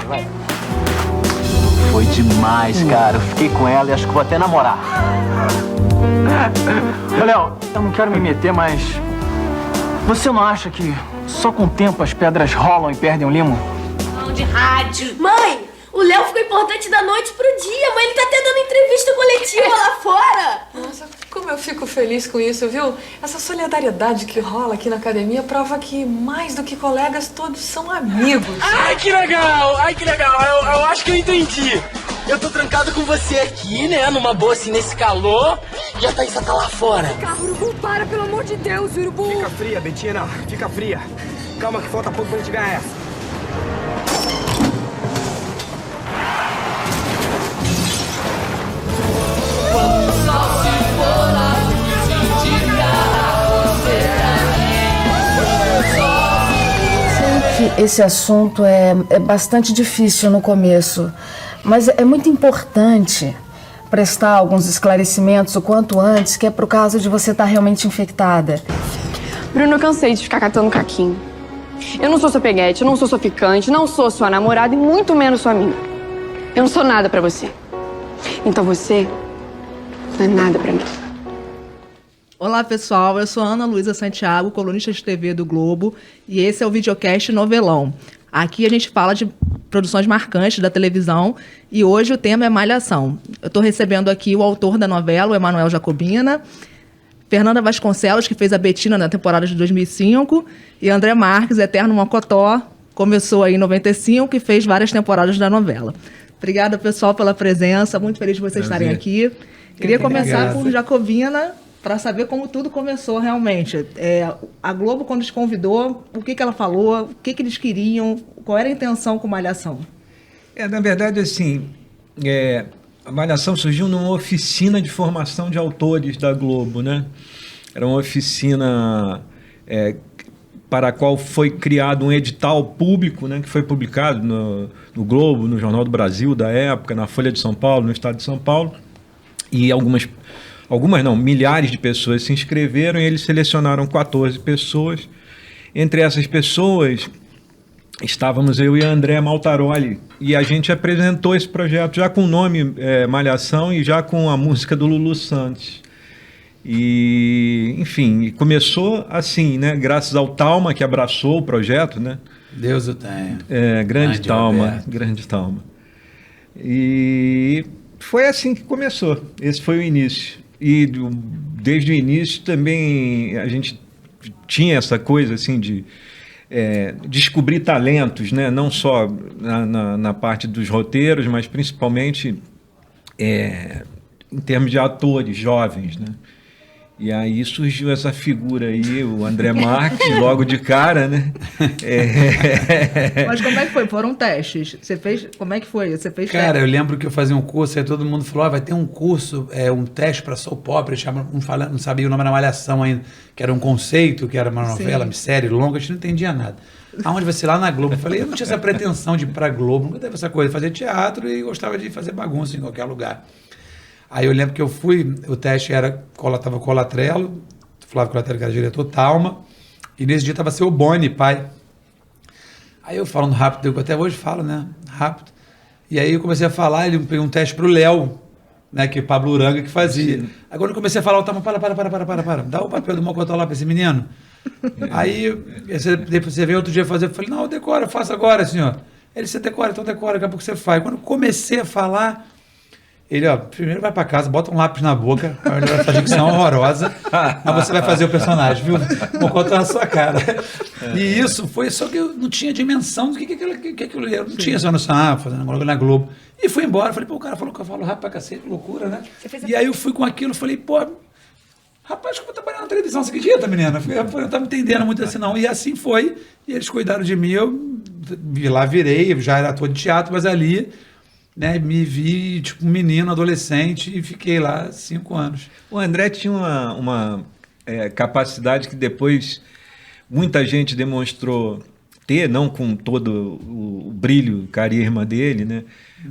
vai. Foi demais, cara. Eu fiquei com ela e acho que vou até namorar. Ô, Léo, eu não quero me meter, mas... Você não acha que só com o tempo as pedras rolam e perdem o limo? Não, de rádio. Mãe, o Léo ficou importante da noite pro dia. Mãe, ele tá até dando entrevista coletiva lá fora. Nossa, como eu fico feliz com isso, viu? Essa solidariedade que rola aqui na academia prova que, mais do que colegas, todos são amigos. Ai, que legal! Ai, que legal! Eu acho que eu entendi. Eu tô trancado com você aqui, né? Numa boa, assim, nesse calor. E a Thaísa tá lá fora. Carro, Urubu, para, pelo amor de Deus, Urubu! Fica fria, Betina. Fica fria. Calma que falta pouco pra gente ganhar essa. Sei que esse assunto é bastante difícil no começo, mas é muito importante prestar alguns esclarecimentos o quanto antes, que é pro caso de você estar realmente infectada. Bruno, eu cansei de ficar catando caquinho. Eu não sou sua peguete, eu não sou sua ficante, não sou sua namorada e muito menos sua amiga. Eu não sou nada pra você. Então você não é nada pra mim. Olá, pessoal. Eu sou Ana Luísa Santiago, colunista de TV do Globo, e esse é o videocast Novelão. Aqui a gente fala de produções marcantes da televisão e hoje o tema é Malhação. Eu estou recebendo aqui o autor da novela, o Emanuel Jacobina, Fernanda Vasconcelos, que fez a Betina na temporada de 2005, e André Marques, eterno mocotó, começou aí em 95 e fez várias temporadas da novela. Obrigada, pessoal, pela presença. Muito feliz de vocês estarem aqui. Queria começar por Jacobina, para saber como tudo começou realmente. A Globo, quando te convidou, o que ela falou, o que eles queriam, qual era a intenção com Malhação? Na verdade, assim, a Malhação surgiu numa oficina de formação de autores da Globo, né? Era uma oficina para a qual foi criado um edital público, né, que foi publicado no Globo, no Jornal do Brasil da época, na Folha de São Paulo, no Estado de São Paulo, e milhares de pessoas se inscreveram e eles selecionaram 14 pessoas. Entre essas pessoas estávamos eu e a Andréa Maltaroli, e a gente apresentou esse projeto já com o nome Malhação e já com a música do Lulu Santos. E, enfim, começou assim, né? Graças ao Talma, que abraçou o projeto, né? Deus o tenha. Grande Talma, grande Talma. E foi assim que começou. Esse foi o início. E desde o início também a gente tinha essa coisa assim de descobrir talentos, né? Não só na parte dos roteiros, mas principalmente em termos de atores jovens, né? E aí surgiu essa figura aí, o André Marques, logo de cara, né? Mas como é que foi? Foram testes? Você fez? Como é que foi? Você fez? Cara, eu lembro que eu fazia um curso, aí todo mundo falou, vai ter um curso, um teste para soap opera, não sabia o nome da Malhação ainda, que era um conceito, que era uma novela, uma série longa, a gente não entendia nada. Aonde vai ser? Lá na Globo. Eu falei, eu não tinha essa pretensão de ir pra Globo, nunca teve essa coisa, fazer teatro e gostava de fazer bagunça em qualquer lugar. Aí eu lembro que eu fui, o teste tava Colatrello, Flávio Colatrello, que era diretor, Talma, e nesse dia tava seu Boni, pai. Aí eu falando rápido, eu até hoje falo, né, rápido, e aí eu comecei a falar, ele pegou um teste pro Léo, né, que é o Pablo Uranga que fazia. Agora eu comecei a falar, o Talma, para, dá o papel do Mocotó lá pra esse menino. Aí, depois você veio outro dia fazer, eu falei, não, decora, faça agora, senhor. Ele, você decora, então decora, daqui a pouco você faz. Quando eu comecei a falar, ele, primeiro vai pra casa, bota um lápis na boca, essa dicção horrorosa, mas você vai fazer o personagem, viu? Vou contar na sua cara. E isso foi, só que eu não tinha dimensão do que aquilo era. Eu não tinha essa noção, fazendo agora na Globo. E fui embora, falei, o cara falou que eu falo rápido pra cacete, que loucura, né? E aí eu fui com aquilo, falei, rapaz, que eu vou trabalhar na televisão, você acredita, menina? Eu não tava entendendo muito assim, não. E assim foi, e eles cuidaram de mim, eu virei, já era ator de teatro, mas ali, né, me vi tipo um menino, adolescente, e fiquei lá 5 anos. O André tinha uma capacidade que depois muita gente demonstrou ter, não com todo o brilho, o carisma dele, né?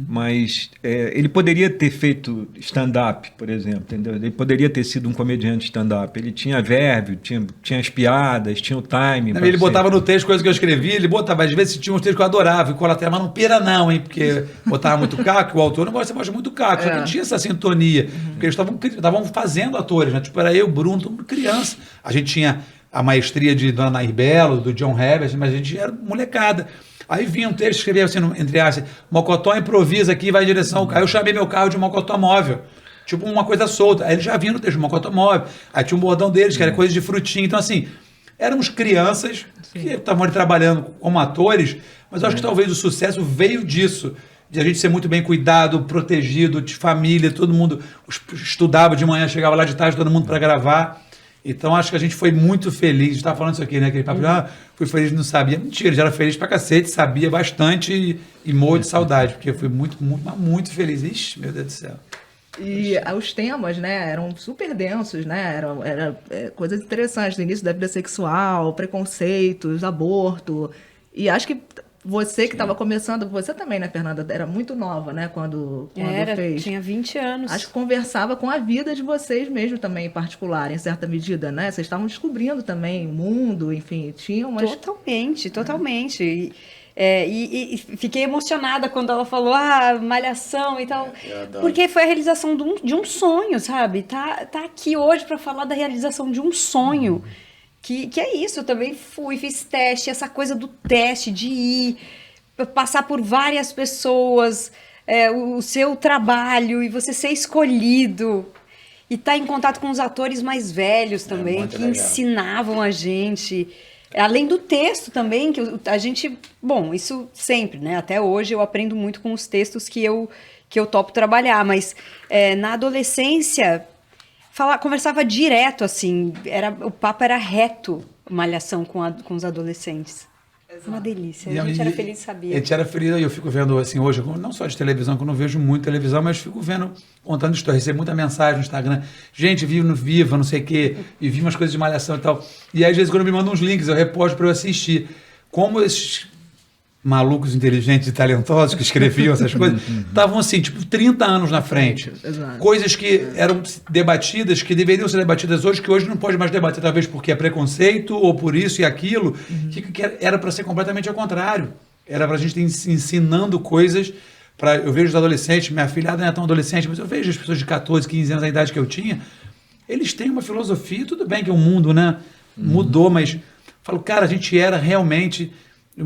Mas ele poderia ter feito stand-up, por exemplo, entendeu? Ele poderia ter sido um comediante stand-up. Ele tinha verve, tinha as piadas, tinha o time. Ele botava no texto coisas que eu escrevi, ele botava, às vezes tinha uns textos que eu adorava, e colateral, mas não pira não, hein? Porque botava muito caco, o autor não gosta muito caco, só que tinha essa sintonia, porque eles estavam fazendo atores, né? Tipo, era eu, Bruno, todo mundo criança. A gente tinha a maestria de Dona Nair Belo, do John Herbert, mas a gente era molecada. Aí vinha um texto, escrevia assim, entre aspas, Mocotó improvisa aqui, vai em direção ao carro. Eu chamei meu carro de Mocotó móvel. Tipo uma coisa solta. Aí ele já vinha no texto, Mocotó móvel. Aí tinha um bordão deles, que era coisa de frutinha. Então, assim, éramos crianças que estavam ali trabalhando como atores, mas eu acho que talvez o sucesso veio disso. De a gente ser muito bem cuidado, protegido, de família, todo mundo estudava de manhã, chegava lá de tarde, todo mundo para gravar. Então, acho que a gente foi muito feliz. A gente estava falando isso aqui, né? Aquele papo, fui feliz, não sabia. Mentira, já era feliz pra cacete, sabia bastante e morro de saudade, porque fui muito feliz. Ixi, meu Deus do céu. E os temas, né, eram super densos, né? Eram coisas interessantes, no início da vida sexual, preconceitos, aborto. E acho que você que estava começando, você também, né, Fernanda? Era muito nova, né, quando fez. Tinha 20 anos. Acho que conversava com a vida de vocês mesmo também, em particular, em certa medida, né? Vocês estavam descobrindo também o mundo, enfim, tinham umas... Totalmente. E fiquei emocionada quando ela falou, malhação e tal. Porque foi a realização de um sonho, sabe? Tá aqui hoje para falar da realização de um sonho. Que é isso, eu também fiz teste, essa coisa do teste, de ir, passar por várias pessoas, o seu trabalho e você ser escolhido. E estar em contato com os atores mais velhos também, que legal. Ensinavam a gente. Além do texto também, que a gente... Bom, isso sempre, né? Até hoje eu aprendo muito com os textos que eu topo trabalhar, mas na adolescência... conversava direto, assim, o papo era reto, malhação com os adolescentes. Exato. Uma delícia, a gente era feliz de saber. A gente era feliz, eu fico vendo, assim, hoje, não só de televisão, que eu não vejo muito televisão, mas fico vendo, contando histórias, recebo muita mensagem no Instagram, gente, viva, não sei o quê, e vi umas coisas de malhação e tal, e aí, às vezes, quando me mandam uns links, eu reposto para eu assistir. Como esses malucos inteligentes e talentosos que escreviam essas coisas, estavam assim, tipo, 30 anos na frente. Exato. Coisas que eram debatidas, que deveriam ser debatidas hoje, que hoje não pode mais debater, talvez porque é preconceito, ou por isso e aquilo, que era para ser completamente ao contrário. Era para a gente estar ensinando coisas. Eu vejo os adolescentes, minha filhada não é tão adolescente, mas eu vejo as pessoas de 14, 15 anos, a idade que eu tinha, eles têm uma filosofia, tudo bem que o mundo, né, mudou, mas falo, cara, a gente era realmente...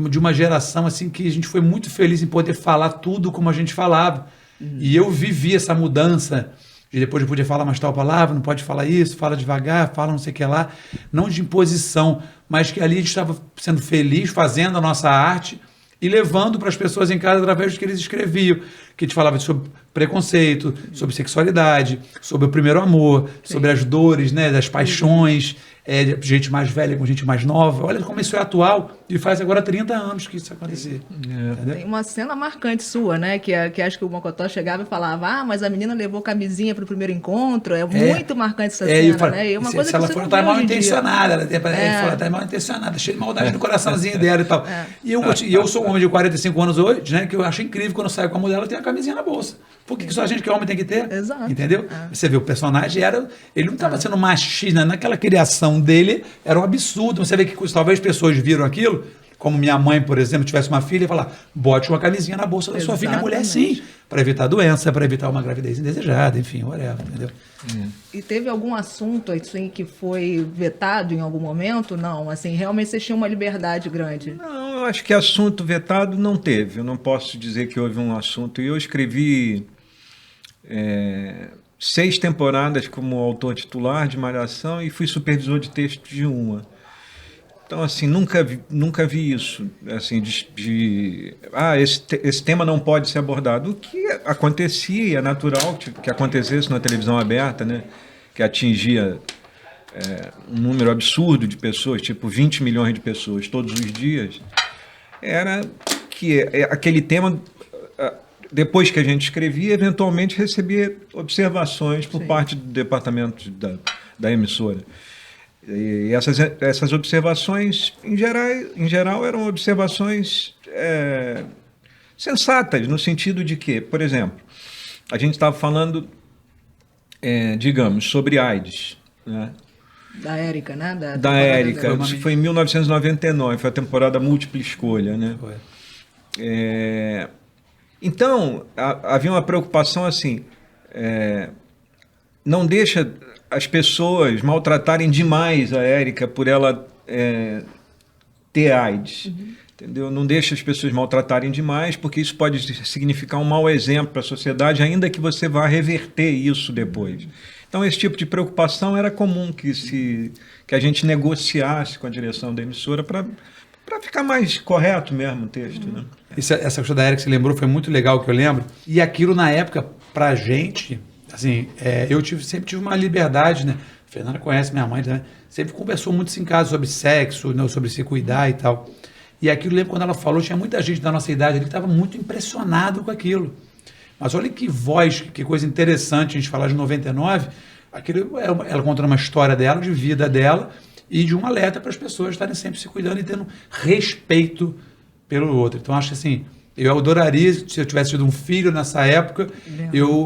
de uma geração assim que a gente foi muito feliz em poder falar tudo como a gente falava. E eu vivi essa mudança de depois eu podia falar mais tal palavra, não pode falar isso, fala devagar, fala não sei o que lá, não de imposição, mas que ali a gente estava sendo feliz fazendo a nossa arte e levando para as pessoas em casa através do que eles escreviam, que a gente falava sobre preconceito, sobre sexualidade, sobre o primeiro amor, sobre as dores, né, das paixões, gente mais velha com gente mais nova. Olha como isso é atual e faz agora 30 anos que isso acontecer. Tem uma cena marcante sua, né? Que acho que o Mocotó chegava e falava, mas a menina levou camisinha pro primeiro encontro. Muito marcante essa cena, né? E uma coisa se ela for estar mal intencionada, ela tá mal intencionada, cheia de maldade no coraçãozinho dela e tal. E eu sou um homem de 45 anos hoje, né? Que eu acho incrível quando eu saio com a mulher, ela tem a camisinha na bolsa. Por que só a gente que é homem tem que ter? Exato. Entendeu? Você vê, o personagem ele não estava sendo machista, naquela criação dele era um absurdo. Você vê que talvez pessoas viram aquilo, como minha mãe, por exemplo, tivesse uma filha e falar, bote uma camisinha na bolsa da sua filha, mulher sim, para evitar doença, para evitar uma gravidez indesejada, enfim, whatever, entendeu? E teve algum assunto assim que foi vetado em algum momento? Não, assim, realmente vocês tinham uma liberdade grande? Não, eu acho que assunto vetado não teve. Eu não posso dizer que houve um assunto. E eu escrevi 6 temporadas como autor titular de Malhação e fui supervisor de texto de uma. Então, assim, nunca vi isso, assim, esse tema não pode ser abordado. O que acontecia, é natural que acontecesse na televisão aberta, né? Que atingia um número absurdo de pessoas, tipo 20 milhões de pessoas todos os dias, era que aquele tema, depois que a gente escrevia, eventualmente recebia observações por parte do departamento da emissora. E essas observações, em geral, eram observações sensatas, no sentido de que, por exemplo, a gente estava falando, digamos, sobre AIDS, né? Da Érica, né? Da Érica, isso foi em 1999, foi a temporada múltipla escolha, né? Foi. Então, havia uma preocupação assim, não deixa as pessoas maltratarem demais a Érica por ela ter AIDS, entendeu? Não deixa as pessoas maltratarem demais, porque isso pode significar um mau exemplo para a sociedade, ainda que você vá reverter isso depois. Então, esse tipo de preocupação era comum que a gente negociasse com a direção da emissora para ficar mais correto mesmo o texto, né? Essa questão da Érica que você lembrou foi muito legal, que eu lembro. E aquilo, na época, pra gente, assim, eu sempre tive uma liberdade, né? A Fernanda conhece minha mãe, né? Sempre conversou muito em casa sobre sexo, né? Sobre se cuidar e tal. E aquilo, eu lembro quando ela falou, tinha muita gente da nossa idade ali que estava muito impressionado com aquilo. Mas olha que voz, que coisa interessante a gente falar de 99. Aquilo, ela contando uma história dela, de vida dela, e de um alerta para as pessoas estarem sempre se cuidando e tendo respeito pelo outro. Então, acho que assim, eu adoraria, se eu tivesse tido um filho nessa época,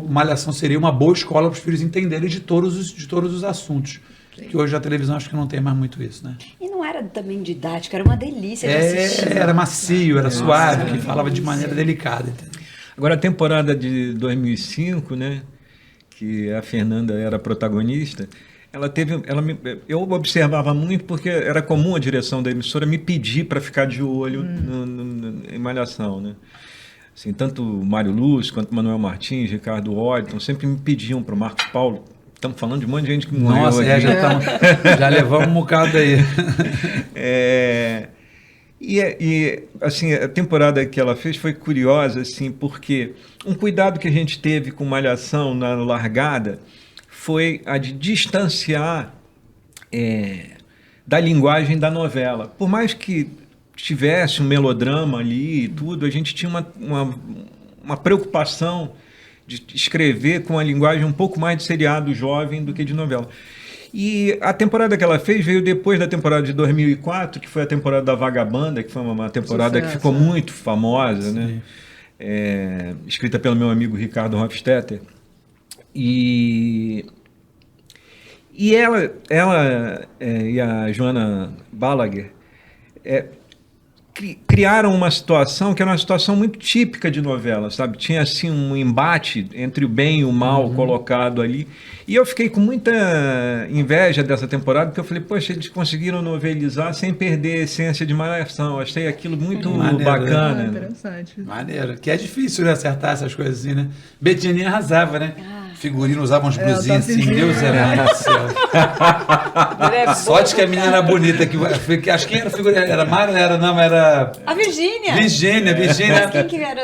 Malhação seria uma boa escola para os filhos entenderem de todos os assuntos. Sim. Que hoje a televisão acho que não tem mais muito isso, né? E não era também didático, era uma delícia de assistir. Era macio, era suave, que falava de maneira delicada. Entendeu? Agora, a temporada de 2005, né, que a Fernanda era protagonista, eu observava muito porque era comum a direção da emissora me pedir para ficar de olho em Malhação, né? Assim, tanto o Mário Lúcio quanto o Manuel Martins, Ricardo Wellington sempre me pediam para o Marcos Paulo. Estamos falando de um monte de gente que morreu. Nossa, já levamos um bocado aí. E assim, a temporada que ela fez foi curiosa, assim, porque um cuidado que a gente teve com Malhação na largada foi a de distanciar da linguagem da novela. Por mais que tivesse um melodrama ali e tudo, a gente tinha uma preocupação de escrever com a linguagem um pouco mais de seriado jovem do que de novela. E a temporada que ela fez veio depois da temporada de 2004, que foi a temporada da Vagabanda, que foi uma temporada que ficou muito famosa, né? Escrita pelo meu amigo Ricardo Hofstetter. E ela e a Joana Balaguer criaram uma situação que era uma situação muito típica de novela, sabe? Tinha assim um embate entre o bem e o mal colocado ali. E eu fiquei com muita inveja dessa temporada, porque eu falei, poxa, eles conseguiram novelizar sem perder a essência de Malhação. Eu achei aquilo muito bacana. Interessante. Maneiro. Que é difícil, né, acertar essas coisas assim, né? Betininha arrasava, né? Figurino usava uns blusinhos assim, Deus é mãe do céu. Sorte que a menina era bonita, que acho que era figurino, era Mara, era a Virgínia. Virgínia. Mas quem que era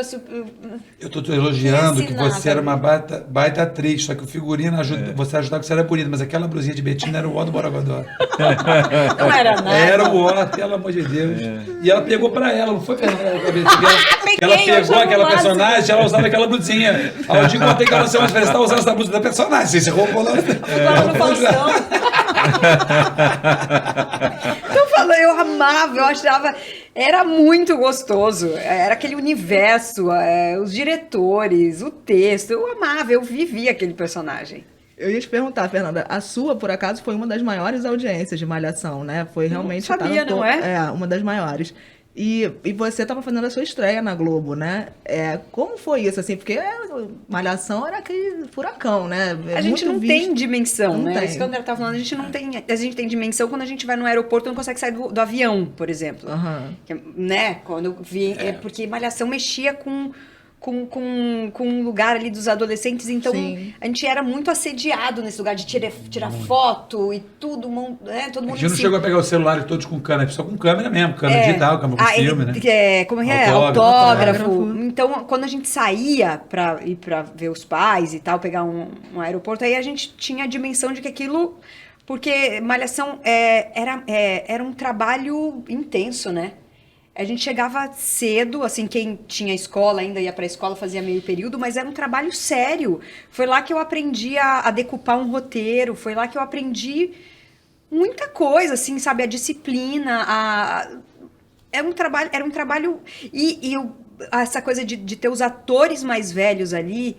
Eu tô te elogiando que você era uma baita atriz, só que o figurino você ajudava que você era bonita, mas aquela blusinha de Betina era o ó do Borogodó. Não era nada. Era o ó, pelo amor de Deus. E ela pegou pra ela, não foi pra ela. Ela pegou aquela personagem, ela usava aquela blusinha. Aí eu te contei que ela você tá usando essa blusa da personagem, você roubou lá. Eu amava, eu achava, era muito gostoso, era aquele universo, os diretores, o texto, eu amava, eu vivia aquele personagem. Eu ia te perguntar, Fernanda, a sua, por acaso, foi uma das maiores audiências de Malhação, né? Foi realmente... Não sabia, não é? Uma das maiores. E você estava fazendo a sua estreia na Globo, né? Como foi isso, assim? Porque Malhação era aquele furacão, né? A gente não tem dimensão, não né? tem. Isso que o André tá falando, a gente tem dimensão quando a gente vai no aeroporto e não consegue sair do avião, por exemplo. Que, né? Quando eu vi... porque Malhação mexia com um lugar ali dos adolescentes, então a gente era muito assediado nesse lugar de tirar foto e tudo, né? Todo mundo a gente não chegou a pegar o celular todos com câmera, só com câmera mesmo, câmera digital, câmera com filme, né? Como é? Autógrafo. Então, quando a gente saía pra ir pra ver os pais e tal, pegar um aeroporto, aí a gente tinha a dimensão de que aquilo... Porque Malhação era um trabalho intenso, né? A gente chegava cedo, assim, quem tinha escola ainda ia pra escola, fazia meio período, mas era um trabalho sério. Foi lá que eu aprendi a decupar um roteiro, foi lá que eu aprendi muita coisa, assim, sabe? A disciplina, era um trabalho... essa coisa de ter os atores mais velhos ali,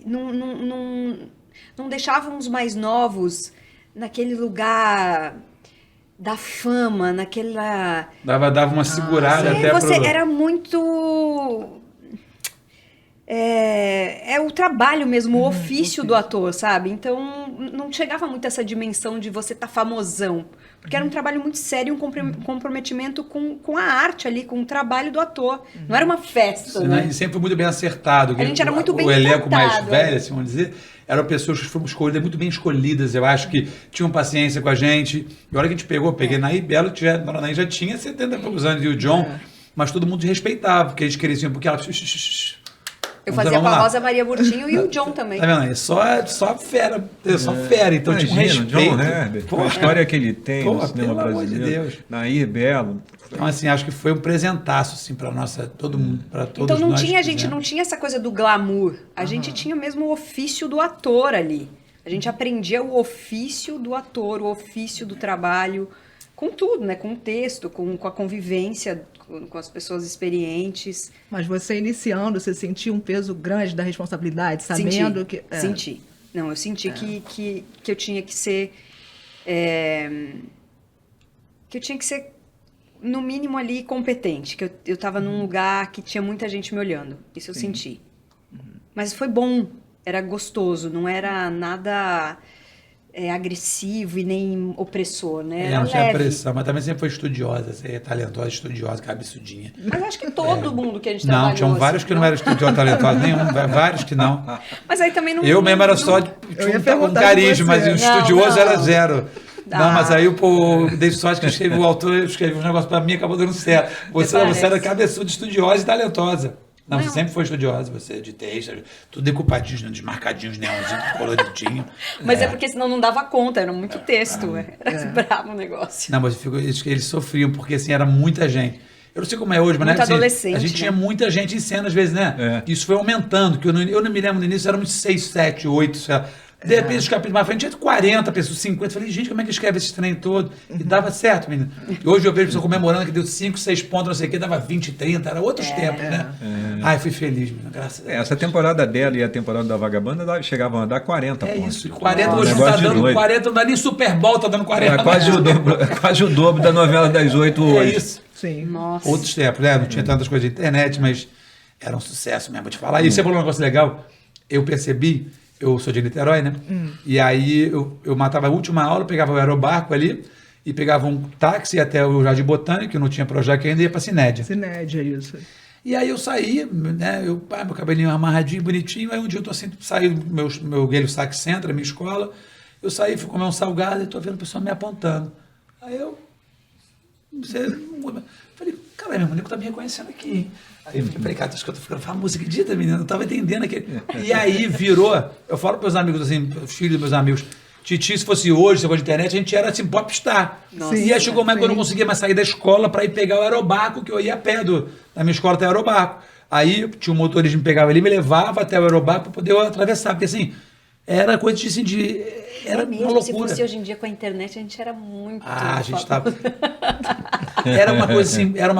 não deixavam os mais novos naquele lugar da fama, naquela... Dava uma segurada até Era muito... o trabalho mesmo, o ofício do ator, sabe? Então, não chegava muito essa dimensão de você estar famosão. Porque era um trabalho muito sério, um comprometimento com a arte ali, com o trabalho do ator. Não era uma festa, né? E sempre foi muito bem acertado. A gente era muito bem O elenco mais tratado, velho, assim, vamos dizer, eram pessoas que foram escolhidas, muito bem escolhidas. Eu acho que tinham paciência com a gente. E a hora que a gente peguei Naí Belo, a Dona Naí já tinha 70 e poucos anos, e o John, mas todo mundo respeitava, porque eles queriam, porque ela... Eu fazia com a Rosa Maria Burtinho e o John também. Tá vendo aí? Só fera. Só fera. Então tinha um respeito. John Herbert, a história que ele tem no cinema brasileiro. De Deus. Nair Belo. Então, assim, acho que foi um presentaço, assim, pra todo mundo, pra todos então, nós. A gente não tinha essa coisa do glamour. A gente tinha mesmo o ofício do ator ali. A gente aprendia o ofício do ator, o ofício do trabalho, com tudo, né? Com o texto, com a convivência com as pessoas experientes. Mas você iniciando, você sentiu um peso grande da responsabilidade, sabendo que... Senti. Não, eu senti que eu tinha que ser... que eu tinha que ser, no mínimo ali, competente. Que eu estava num lugar que tinha muita gente me olhando. Isso eu senti. Mas foi bom. Era gostoso. Não era nada... agressivo e nem opressor, né? Não tinha pressão, mas também sempre foi estudiosa, talentosa, estudiosa, cabeçudinha. Mas acho que todo mundo que a gente trabalhou... Não, tinham vários que não eram estudiosos, talentosos, vários que não. Mas aí também não... Eu mesmo era só um carisma, mas o estudioso era zero. Não, mas aí o David Sorte, que escreveu o autor, escreveu um negócio pra mim, acabou dando certo. Você era cabeçuda, estudiosa e talentosa. Não, você sempre foi estudiosa, você de texto, tudo decupadinho, desmarcadinho, neonzinho, coloridinho. Mas é porque senão não dava conta, era muito texto, era bravo o negócio. Não, mas eles sofriam, porque assim, era muita gente. Eu não sei como é hoje, mas muito adolescente, a gente tinha muita gente em cena às vezes, né? Isso foi aumentando, que eu não me lembro no início, éramos 6, 7, 8, sei lá. De repente, os capítulos mais frente, tinha 40 pessoas, 50. Falei, gente, como é que escreve esse trem todo? E dava certo, menino. E hoje eu vejo pessoas comemorando que deu 5, 6 pontos, não sei o quê, dava 20, 30, era outros tempos, né? Ai, fui feliz, menino, graças a Deus. Essa temporada dela e a temporada da Vagabanda chegavam a dar 40 pontos. Isso, 40, hoje tá dando 40, não dá nem Super Bowl, tá dando 40. Quase o dobro da novela das 8 hoje. É isso. Sim. Nossa. Outros tempos, né? Não tinha tantas coisas de internet, mas era um sucesso mesmo, vou te falar. E você falou um negócio legal, eu percebi. Eu sou de Niterói, né? E aí eu matava a última aula, pegava o aerobarco ali e pegava um táxi até o Jardim Botânico, que não tinha Projac ainda, ia pra Cinédia. Cinédia, isso. E aí eu saí, né? Meu cabelinho amarradinho, bonitinho. Aí um dia eu tô assim, saí do meu Guelho Sac Centro, minha escola. Eu saí, fui comer um salgado e tô vendo o pessoal me apontando. Aí eu... Falei, cara, meu nego tá me reconhecendo aqui, hein? Aí eu falei, cara, acho que eu tô ficando famoso, acredita, menina? Eu não tava entendendo aquele. E aí virou, eu falo pros meus amigos, assim, os filhos dos meus amigos, Titi, se fosse hoje, se fosse de internet, a gente era assim, popstar. E aí chegou uma época que eu não conseguia mais sair da escola para ir pegar o aerobarco, que eu ia a pé da minha escola até o aerobarco. Aí tinha um motorista que me pegava ali, me levava até o aerobarco para poder eu atravessar, porque assim, era coisa de, assim, era mesmo, uma loucura. Se fosse hoje em dia com a internet, a gente era muito... a gente tava... Era uma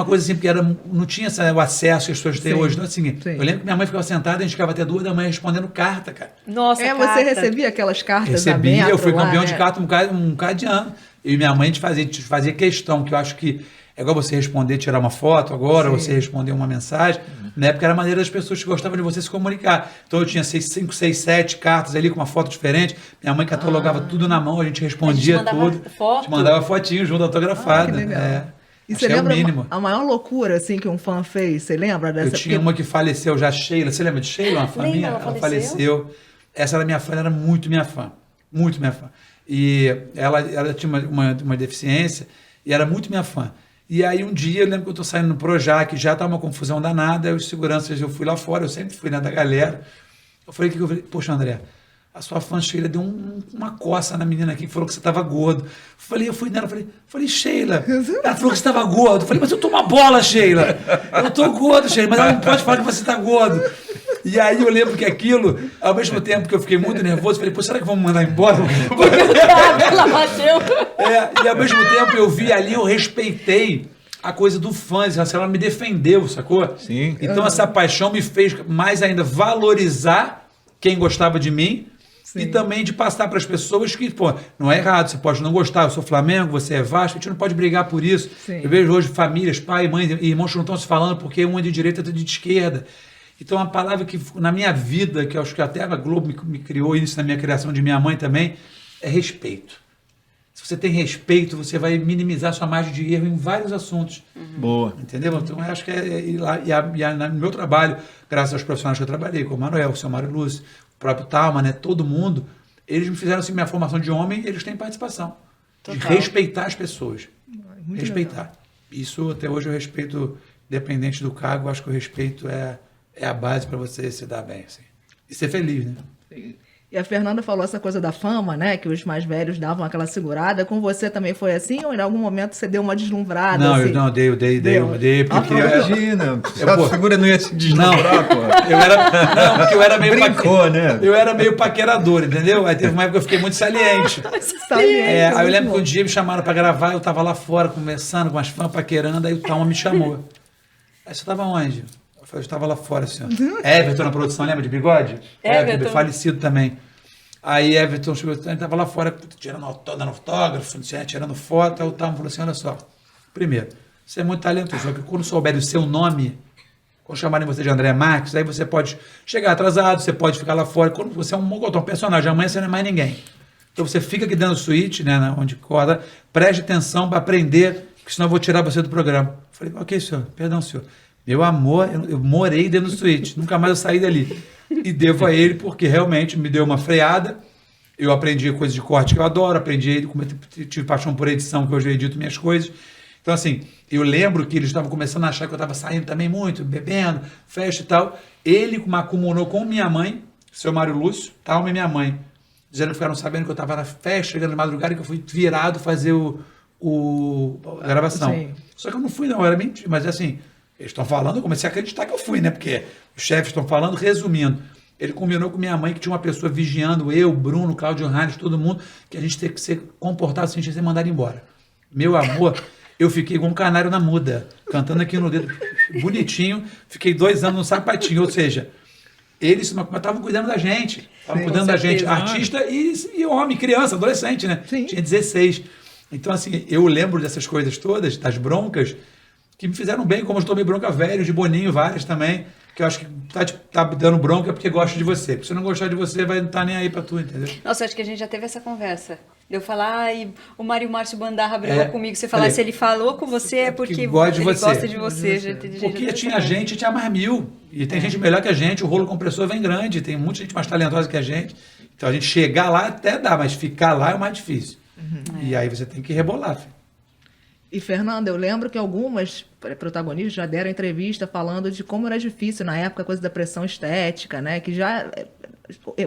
coisa assim, porque não tinha o acesso que as pessoas têm hoje. Então, assim, eu lembro que minha mãe ficava sentada, a gente ficava até 2 da manhã respondendo carta, cara. Nossa, carta. Você recebia aquelas cartas Recebia, da Metro, eu fui campeão lá, de carta um bocado de ano. E minha mãe a gente fazia questão, que eu acho que é igual você responder, tirar uma foto agora, você responder uma mensagem. Na época era a maneira das pessoas que gostavam de você se comunicar. Então eu tinha 5, 6, 7 cartas ali com uma foto diferente. Minha mãe catalogava tudo na mão, a gente respondia tudo. A gente mandava fotinho junto autografado. Que legal. E você é o lembra mínimo. a maior loucura assim, que um fã fez? Você lembra dessa? Eu tinha uma que faleceu já, Sheila. Você lembra de Sheila, uma fã minha? Ela faleceu. Essa era minha fã, ela era muito minha fã. Muito minha fã. E ela tinha uma deficiência e era muito minha fã. E aí um dia, eu lembro que eu estou saindo no Projac, já estava uma confusão danada, aí os seguranças, eu fui lá fora, eu sempre fui, né, da galera. Eu falei, poxa, André, a sua fã Sheila deu uma coça na menina aqui, falou que você estava gordo. Eu fui nela, falei, Sheila, ela falou que você estava gordo. Eu falei, mas eu tô uma bola, Sheila. Eu tô gordo, Sheila, mas ela não pode falar que você está gordo. E aí eu lembro que aquilo, ao mesmo tempo que eu fiquei muito nervoso, falei, pô, será que vão me mandar embora? Ela bateu. E ao mesmo tempo eu vi ali, eu respeitei a coisa do fã, ela me defendeu, sacou? Sim. Então essa paixão me fez mais ainda valorizar quem gostava de mim. Sim. E também de passar para as pessoas que, pô, não é errado, você pode não gostar, eu sou Flamengo, você é Vasco, a gente não pode brigar por isso. Sim. Eu vejo hoje famílias, pai, mãe e irmãos que não estão se falando porque um é de direita e outro é de esquerda. Então uma palavra que na minha vida, que eu acho que até a Globo me criou isso na minha criação de minha mãe também, é respeito. Se você tem respeito, você vai minimizar sua margem de erro em vários assuntos. Boa. Entendeu? Então eu acho que no meu trabalho, graças aos profissionais que eu trabalhei, como o Manuel, o seu Mário Lúcio, o próprio Talma, né? Todo mundo, eles me fizeram assim, minha formação de homem, eles têm participação. Total. De respeitar as pessoas. Muito respeitar. Legal. Isso até hoje eu respeito, independente do cargo, acho que o respeito é a base para você se dar bem. Assim. E ser feliz, né? Sim. E a Fernanda falou essa coisa da fama, né? Que os mais velhos davam aquela segurada. Com você também foi assim? Ou em algum momento você deu uma deslumbrada? Não, assim? eu dei. Porque imagina, a figura não ia se deslumbrar, pô. Porque eu era meio né? Eu era meio paquerador, entendeu? Aí teve uma época que eu fiquei muito saliente. Aí eu lembro que um dia me chamaram pra gravar, eu tava lá fora conversando com as fãs, paquerando, aí o Talma me chamou. Aí você tava onde? Eu estava lá fora, assim, ó. Everton na produção, lembra de bigode? Everton. Falecido também. Aí Everton chegou, ele estava lá fora, dando autógrafo, tirando foto. Aí o Talma falou assim, olha só, primeiro, você é muito talentoso, só que quando souber o seu nome, quando chamarem você de André Marques, aí você pode chegar atrasado, você pode ficar lá fora. Quando você é um personagem, amanhã você não é mais ninguém. Então você fica aqui dentro do suíte, né, onde corda, preste atenção para aprender, porque senão eu vou tirar você do programa. Eu falei, ok, senhor, perdão, senhor. Meu amor, eu morei dentro do suíte, nunca mais eu saí dali. E devo a ele porque realmente me deu uma freada. Eu aprendi coisas de corte que eu adoro, tive paixão por edição, que hoje eu edito minhas coisas. Então, assim, eu lembro que eles estavam começando a achar que eu estava saindo também muito, bebendo, festa e tal. Ele acumulou com minha mãe, seu Mário Lúcio, Talma e minha mãe, dizendo que ficaram sabendo que eu estava na festa, chegando de madrugada, e que eu fui virado fazer a gravação. Sim. Só que eu não fui, não, era mentira, mas assim... Eles estão falando, eu comecei a acreditar que eu fui, né? Porque os chefes estão falando, resumindo. Ele combinou com minha mãe que tinha uma pessoa vigiando eu, Bruno, Cláudio Heinz, todo mundo, que a gente tem que ser comportado assim, a gente ser mandado embora. Meu amor, eu fiquei com um canário na muda, cantando aqui no dedo, bonitinho, fiquei 2 anos no sapatinho, ou seja, eles estavam cuidando da gente, estavam cuidando da gente, artista e homem, criança, adolescente, né? Sim. Tinha 16. Então, assim, eu lembro dessas coisas todas, das broncas, que me fizeram bem, como eu tomei bronca velho, de Boninho, várias também, que eu acho que tá dando bronca porque gosta de você. Porque se não gostar de você, vai não estar nem aí pra tu, entendeu? Nossa, acho que a gente já teve essa conversa. Eu falar, o Mário Márcio Bandarra brigou comigo. Você falar, se ele falou com você é porque ele gosta de você. Porque tinha gente, tinha mais 1000. E tem gente melhor que a gente, o rolo compressor vem grande, tem muita gente mais talentosa que a gente. Então a gente chegar lá até dá, mas ficar lá é o mais difícil. E aí você tem que rebolar, filho. E, Fernanda, eu lembro que algumas protagonistas já deram entrevista falando de como era difícil na época a coisa da pressão estética, né? Que já...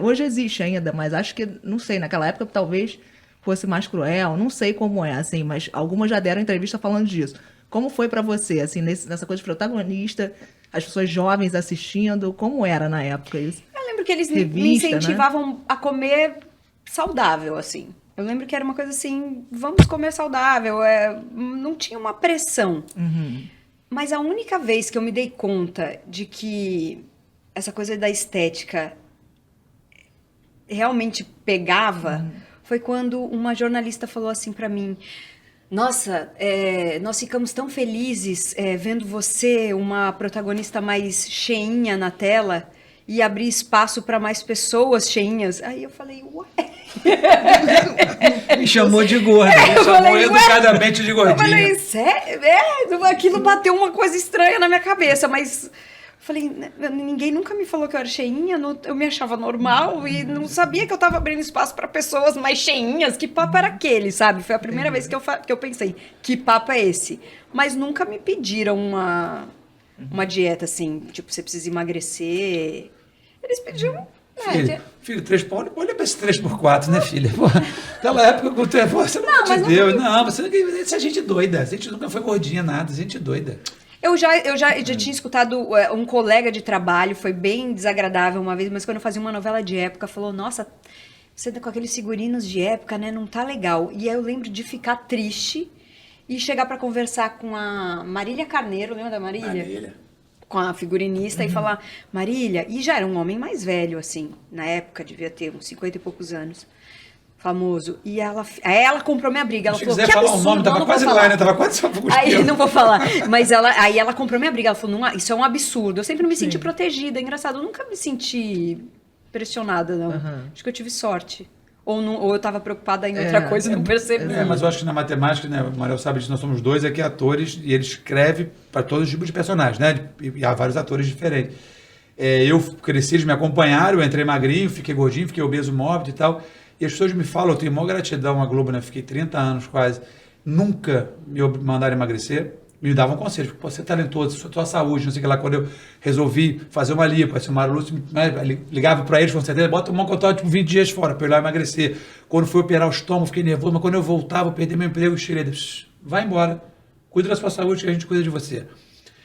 Hoje existe ainda, mas acho que, não sei, naquela época talvez fosse mais cruel, não sei como é, assim, mas algumas já deram entrevista falando disso. Como foi pra você, assim, nessa coisa de protagonista, as pessoas jovens assistindo, como era na época isso? Eu lembro que eles me incentivavam a comer saudável, assim. Eu lembro que era uma coisa assim, vamos comer saudável, não tinha uma pressão. Mas a única vez que eu me dei conta de que essa coisa da estética realmente pegava foi quando uma jornalista falou assim pra mim, nossa, nós ficamos tão felizes vendo você, uma protagonista mais cheinha na tela, e abrir espaço para mais pessoas cheinhas. Aí eu falei, ué... Me chamou de gorda, me chamou educadamente de gordinha. Eu falei, sério? Aquilo bateu uma coisa estranha na minha cabeça, mas... Falei, ninguém nunca me falou que eu era cheinha, eu me achava normal e não sabia que eu tava abrindo espaço para pessoas mais cheinhas. Que papo era aquele, sabe? Foi a primeira vez que eu pensei, que papo é esse? Mas nunca me pediram uma dieta assim, tipo, você precisa emagrecer. Eles pediam... Filho, 3 pau, olha pra esse 3x4, né, filha? Naquela época, você não te deu. Não, você é gente doida. A gente nunca foi gordinha, nada. A gente doida. Eu já tinha escutado um colega de trabalho, foi bem desagradável uma vez, mas quando eu fazia uma novela de época, falou, nossa, você tá com aqueles figurinos de época, né? Não tá legal. E aí eu lembro de ficar triste e chegar pra conversar com a Marília Carneiro, lembra da Marília? Com a figurinista e falar, Marília, e já era um homem mais velho, assim, na época, devia ter uns 50 e poucos anos. Famoso. E aí ela comprou minha briga. Ela falou, que falar absurdo, o nome, tava quase lá, né? Tava quase só Aí não vou falar. Mas aí ela comprou minha briga. Ela falou, não, isso é um absurdo. Eu sempre me senti protegida. É engraçado, eu nunca me senti pressionada, não. Acho que eu tive sorte. Ou eu tava preocupada em outra coisa e não percebi. Mas eu acho que na matemática, né, o Mariel sabe disso, nós somos dois aqui atores e ele escreve para todos os tipos de personagens, né? E há vários atores diferentes. Eu cresci, eles me acompanharam, eu entrei magrinho, fiquei gordinho, fiquei obeso mórbido e tal. E as pessoas me falam, eu tenho maior gratidão à Globo, né? Fiquei 30 anos quase, nunca me mandaram emagrecer, me davam conselhos, porque você é talentoso, sua saúde, não sei o que lá. Quando eu resolvi fazer uma lipo, assim, o Mário Lúcio ligava para eles, com certeza, bota uma que eu tava tipo 20 dias fora para eu ir lá emagrecer. Quando fui operar o estômago, fiquei nervoso, mas quando eu voltava, eu perdi meu emprego, cheirei, vai embora, cuida da sua saúde que a gente cuida de você.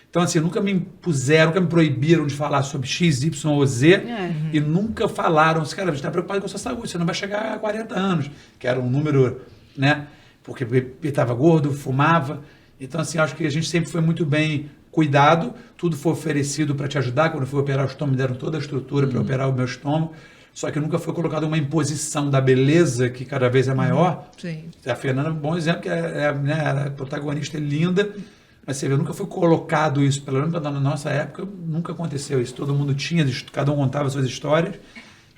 Então, assim, nunca me impuseram, nunca me proibiram de falar sobre X, Y ou Z e nunca falaram, assim, cara, a gente está preocupado com a sua saúde, você não vai chegar a 40 anos, que era um número, né? Porque ele estava gordo, fumava. Então, assim, acho que a gente sempre foi muito bem cuidado, tudo foi oferecido para te ajudar. Quando eu fui operar o estômago, me deram toda a estrutura para operar o meu estômago. Só que nunca foi colocada uma imposição da beleza, que cada vez é maior. Sim. A Fernanda é um bom exemplo, que era a protagonista é linda, mas você vê, nunca foi colocado isso, pelo menos na nossa época, nunca aconteceu isso. Todo mundo tinha, cada um contava suas histórias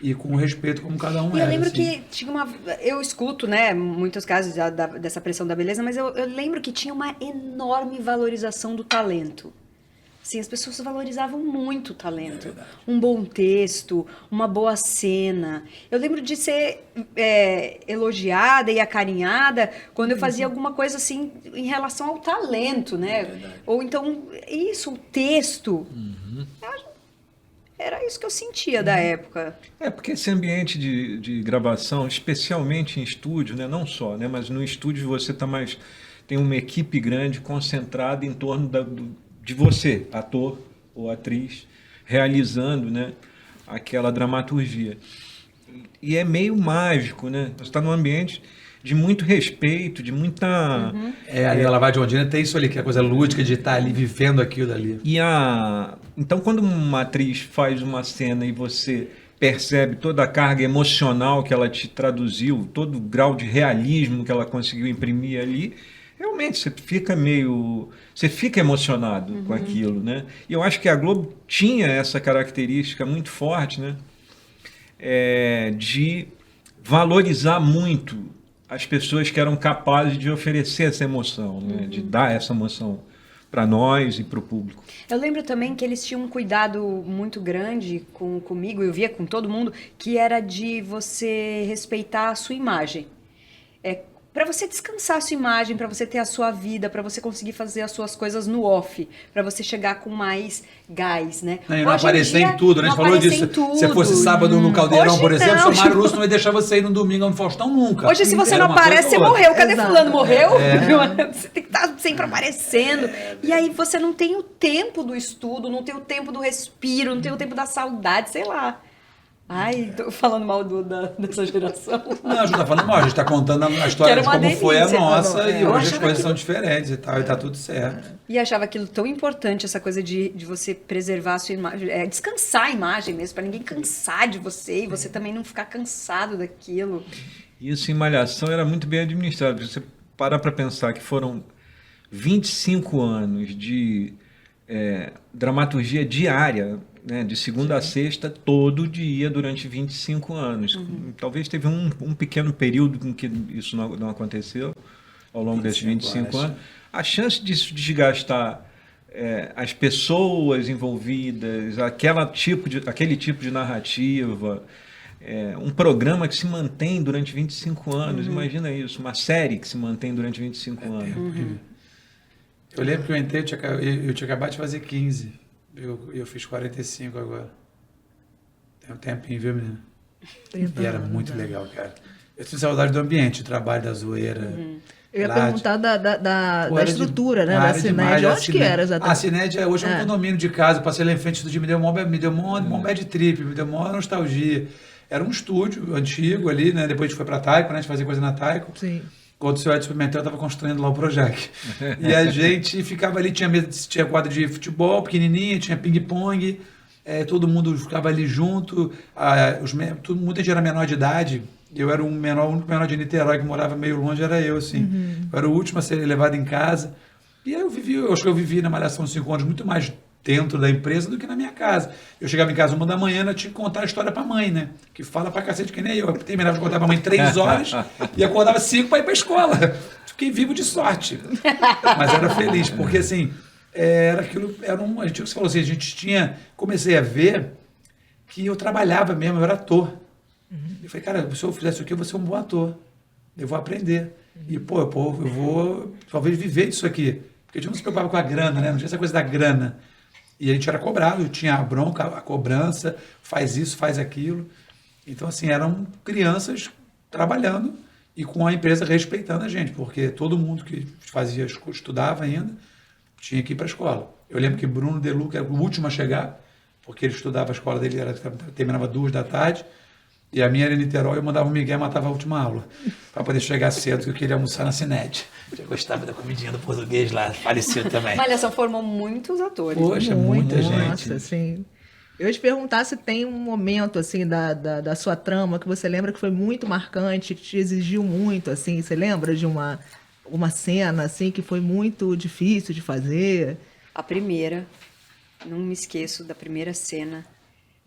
e com respeito como cada um e era. Eu lembro assim. que tinha eu escuto, né, muitos casos dessa pressão da beleza, mas eu lembro que tinha uma enorme valorização do talento. Assim, as pessoas valorizavam muito o talento. Um bom texto, uma boa cena. Eu lembro de ser elogiada e acarinhada quando eu fazia alguma coisa assim em relação ao talento, né? Ou então, isso, o texto. Era isso que eu sentia da época. Porque esse ambiente de gravação, especialmente em estúdio, né? Não só, né? Mas no estúdio você tem uma equipe grande concentrada em torno de você, ator ou atriz, realizando, né, aquela dramaturgia. E é meio mágico, né? Você está num ambiente de muito respeito, de muita... Ali a Lavagem de Ondina tem isso ali, que é a coisa lúdica de estar ali vivendo aquilo ali. Então, quando uma atriz faz uma cena e você percebe toda a carga emocional que ela te traduziu, todo o grau de realismo que ela conseguiu imprimir ali, realmente você fica emocionado com aquilo, né? E eu acho que a Globo tinha essa característica muito forte, né? De valorizar muito as pessoas que eram capazes de oferecer essa emoção, né? De dar essa emoção para nós e para o público. Eu lembro também que eles tinham um cuidado muito grande comigo, eu via com todo mundo, que era de você respeitar a sua imagem. Para você descansar a sua imagem, para você ter a sua vida, para você conseguir fazer as suas coisas no off, para você chegar com mais gás, né? E não aparecer em tudo, né? A gente falou disso. Se fosse sábado no Caldeirão, Hoje por exemplo, não. o Mário Lúcio não ia deixar você ir no domingo no Faustão nunca. Hoje, se você não aparece, você morreu. Cadê fulano? Morreu? Você tem que estar sempre aparecendo. E aí você não tem o tempo do estudo, não tem o tempo do respiro, não tem o tempo da saudade, sei lá. Ai, tô falando mal dessa geração. Não, a gente tá falando mal, a gente tá contando a história de como foi a nossa e hoje as coisas são diferentes e tal, e tá tudo certo. E achava aquilo tão importante, essa coisa de você preservar a sua imagem, descansar a imagem mesmo, para ninguém cansar de você e você também não ficar cansado daquilo. Isso em Malhação era muito bem administrado. Você parar para pensar que foram 25 anos de dramaturgia diária, né, de segunda a sexta, todo dia, durante 25 anos. Talvez teve um pequeno período em que isso não aconteceu, ao longo desses 25 anos. A chance disso desgastar as pessoas envolvidas, aquele tipo de narrativa, um programa que se mantém durante 25 anos, imagina isso, uma série que se mantém durante 25 anos. Eu lembro que eu entrei, eu tinha acabado de fazer 15. Eu fiz 45 agora. Tem um tempinho, viu, menina? E era muito legal, cara. Eu tinha saudade do ambiente, do trabalho, da zoeira. Eu ia Lá perguntar da Pô, era estrutura, né? Da área demais, Cined. a Onde que Cined. era A exatamente? Cined hoje é um condomínio de casa. Eu passei lá em frente do dia, me deu mó bad trip, me deu mó nostalgia. Era um estúdio antigo ali, né? Depois a gente foi pra Taiko, né? A gente fazia coisa na Taiko. Sim. Quando o seu Edson Pimentel estava construindo lá o Projac. E a gente ficava ali, tinha quadra de futebol pequenininha, tinha ping-pong, todo mundo ficava ali junto, muita gente era menor de idade, eu era o único menor de Niterói que morava meio longe, era eu, assim. Eu era o último a ser levado em casa. E aí eu acho que eu vivi na Malhação 5 anos muito mais dentro da empresa do que na minha casa. Eu chegava em casa 1 da manhã, eu tinha que contar a história pra mãe, né? Que fala pra cacete que nem eu. Eu terminava de contar pra mãe 3 horas e acordava 5 pra ir pra escola. Fiquei vivo de sorte. Mas era feliz, porque assim, a gente falou assim, comecei a ver que eu trabalhava mesmo, eu era ator. Eu falei, cara, se eu fizesse isso aqui, eu vou ser um bom ator. Eu vou aprender. E, eu vou talvez viver disso aqui. Porque a gente não se preocupava com a grana, né? Não tinha essa coisa da grana. E a gente era cobrado, tinha a bronca, a cobrança, faz isso, faz aquilo. Então, assim, eram crianças trabalhando e com a empresa respeitando a gente, porque todo mundo que estudava ainda, tinha que ir para a escola. Eu lembro que Bruno Deluca era o último a chegar, porque ele estudava, a escola dele terminava 2 da tarde, e a minha era em Niterói, eu mandava o Miguel e matava a última aula, para poder chegar cedo, que eu queria almoçar na Cined. Eu gostava da comidinha do português lá, faleceu também. Malhação formou muitos atores. Poxa, muita gente. Nossa, assim. Eu ia te perguntar se tem um momento, assim, da sua trama que você lembra que foi muito marcante, que te exigiu muito, assim. Você lembra de uma cena, assim, que foi muito difícil de fazer? A primeira, não me esqueço da primeira cena,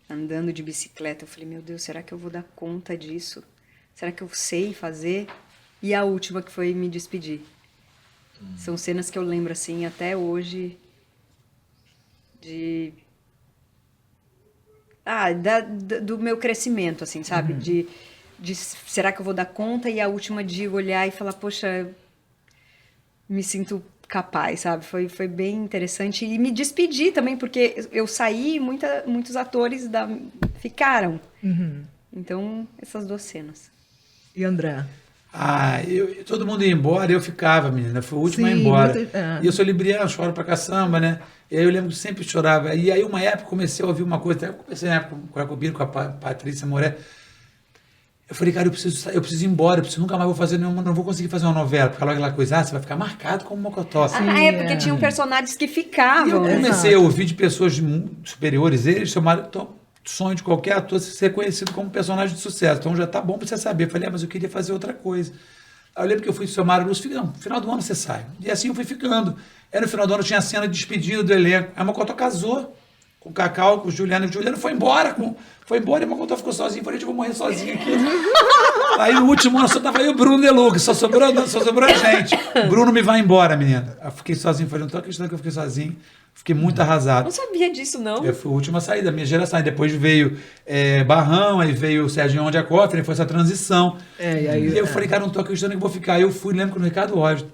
andando de bicicleta. Eu falei, meu Deus, será que eu vou dar conta disso? Será que eu sei fazer? E a última, que foi me despedir. São cenas que eu lembro, assim, até hoje, do meu crescimento, assim, sabe? De será que eu vou dar conta? E a última de olhar e falar, poxa, me sinto capaz, sabe? Foi bem interessante. E me despedir também, porque eu saí e muitos atores ficaram. Então, essas 2 cenas. E André? Todo mundo ia embora, eu ficava, menina. Foi o último a ir embora. E eu sou libriano, choro pra caçamba, né? E aí eu lembro que sempre chorava. E aí uma época comecei a ouvir uma coisa, até comecei na época com a Jacobino, com a Patrícia Moré. Eu falei, cara, eu preciso ir embora, nunca mais vou fazer nenhuma, não vou conseguir fazer uma novela. Porque aquela coisa, você vai ficar marcado como Mocotó. Porque tinham personagens que ficavam. E eu comecei a ouvir de pessoas superiores, eles chamaram, sonho de qualquer ator ser conhecido como personagem de sucesso. Então já tá bom pra você saber. Eu falei, mas eu queria fazer outra coisa. Aí eu lembro que eu fui somar a luz, no final do ano você sai. E assim eu fui ficando. Aí no final do ano tinha a cena de despedida do elenco. Aí a Mocotó casou com o Cacau, com o Juliano. E o Juliano foi embora e a Mocotó ficou sozinha. Eu falei, eu vou morrer sozinho aqui. Aí no último ano só tava aí o Bruno Deluca, só sobrou a gente. Bruno me vai embora, menina. Eu fiquei sozinho, falei, não tô acreditando que eu fiquei sozinho. Fiquei muito arrasado. Não sabia disso, não. Eu fui a última a sair da minha geração. Aí depois veio Barrão, aí veio o Serginho Ondiakoff, foi essa transição. E aí eu falei, cara, não tô acreditando que eu vou ficar. Aí eu fui, lembro que no Ricardo Rocha.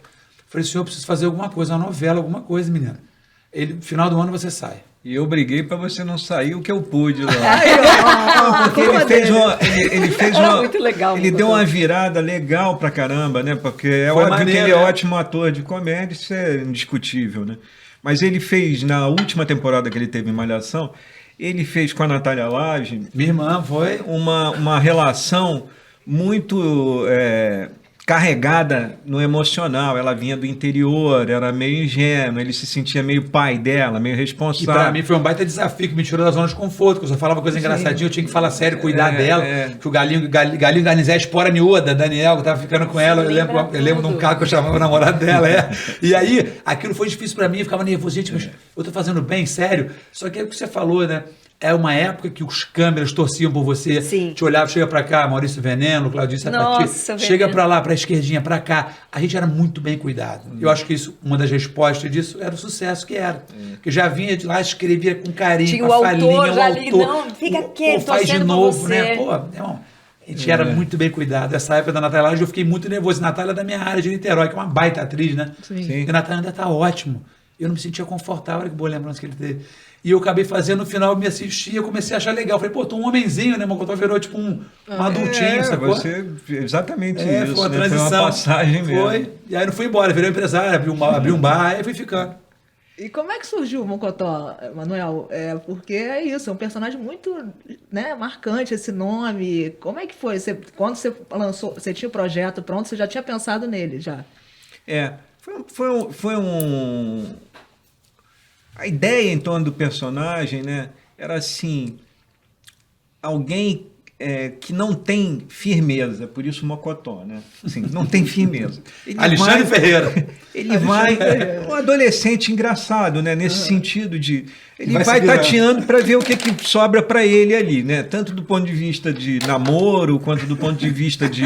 Falei, senhor, eu preciso fazer alguma coisa, uma novela, alguma coisa, menina. Final do ano você sai. E eu briguei para você não sair o que eu pude lá. Porque ele fez uma. Muito legal. Ele deu uma virada legal pra caramba, né? Porque é óbvio que ele é ótimo ator de comédia, isso é indiscutível, né? Mas ele fez, na última temporada que ele teve em Malhação, ele fez com a Natália Lage, minha irmã, foi uma relação muito carregada no emocional. Ela vinha do interior, era meio ingênua, ele se sentia meio pai dela, meio responsável. E pra mim foi um baita desafio, que me tirou da zona de conforto, que eu só falava coisa engraçadinha, eu tinha que falar sério, cuidar dela, que o Galinho Garnizé, espora miúda, Daniel, que tava ficando com ela, eu lembro de um cara que eu chamava o namorado dela, E aí, aquilo foi difícil pra mim, eu ficava nervoso, gente, mas eu tô fazendo bem, sério? Só que é o que você falou, né? É uma época que os câmeras torciam por você, te olhavam, chega pra cá, Maurício Veneno, Claudio Sapati, chega pra lá, pra esquerdinha, pra cá. A gente era muito bem cuidado. Eu acho que isso, uma das respostas disso era o sucesso que era. Que já vinha de lá, escrevia com carinho, tinha com a falinha, o autor, não, fica quieto, faz de novo, né? Pô, irmão, a gente era muito bem cuidado. Essa época da Natália Lage, eu fiquei muito nervoso. Natália é da minha área de Niterói, que é uma baita atriz, né? Sim. E a Natália ainda tá ótimo. Eu não me sentia confortável, olha que boa lembrança que ele teve. E eu acabei fazendo, no final eu me assisti, eu comecei a achar legal. Falei, pô, tô um homenzinho, né? Mocotó virou tipo um adultinho, sacou? Exatamente É, isso, foi uma né? transição. Foi uma passagem mesmo. Foi. E aí não fui embora, virei empresário, abri um bar, aí fui ficando. E como é que surgiu o Mocotó, Manuel? Porque é isso, é um personagem muito, né, marcante esse nome. Como é que foi? Quando você lançou, você tinha o projeto pronto, você já tinha pensado nele já? Foi um... A ideia em torno do personagem, né, era assim, alguém que não tem firmeza, por isso Mocotó, né? Assim, não tem firmeza. Alexandre Ferreira. Ele vai... Um adolescente engraçado, né? Nesse sentido de... Ele vai tateando para ver o que sobra para ele ali, né? Tanto do ponto de vista de namoro, quanto do ponto de vista de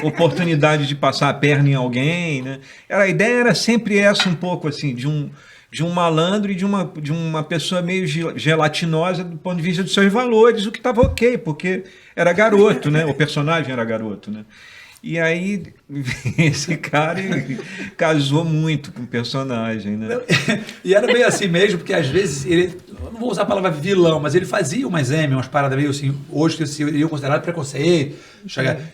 oportunidade de passar a perna em alguém, né? A ideia era sempre essa, um pouco assim, de um malandro e de uma pessoa meio gelatinosa do ponto de vista dos seus valores, o que estava ok, porque era garoto, né? O personagem era garoto, né? E aí, esse cara casou muito com o personagem, né? E era meio assim mesmo, porque às vezes ele, eu não vou usar a palavra vilão, mas ele fazia umas paradas meio assim, hoje que seriam consideradas preconceito.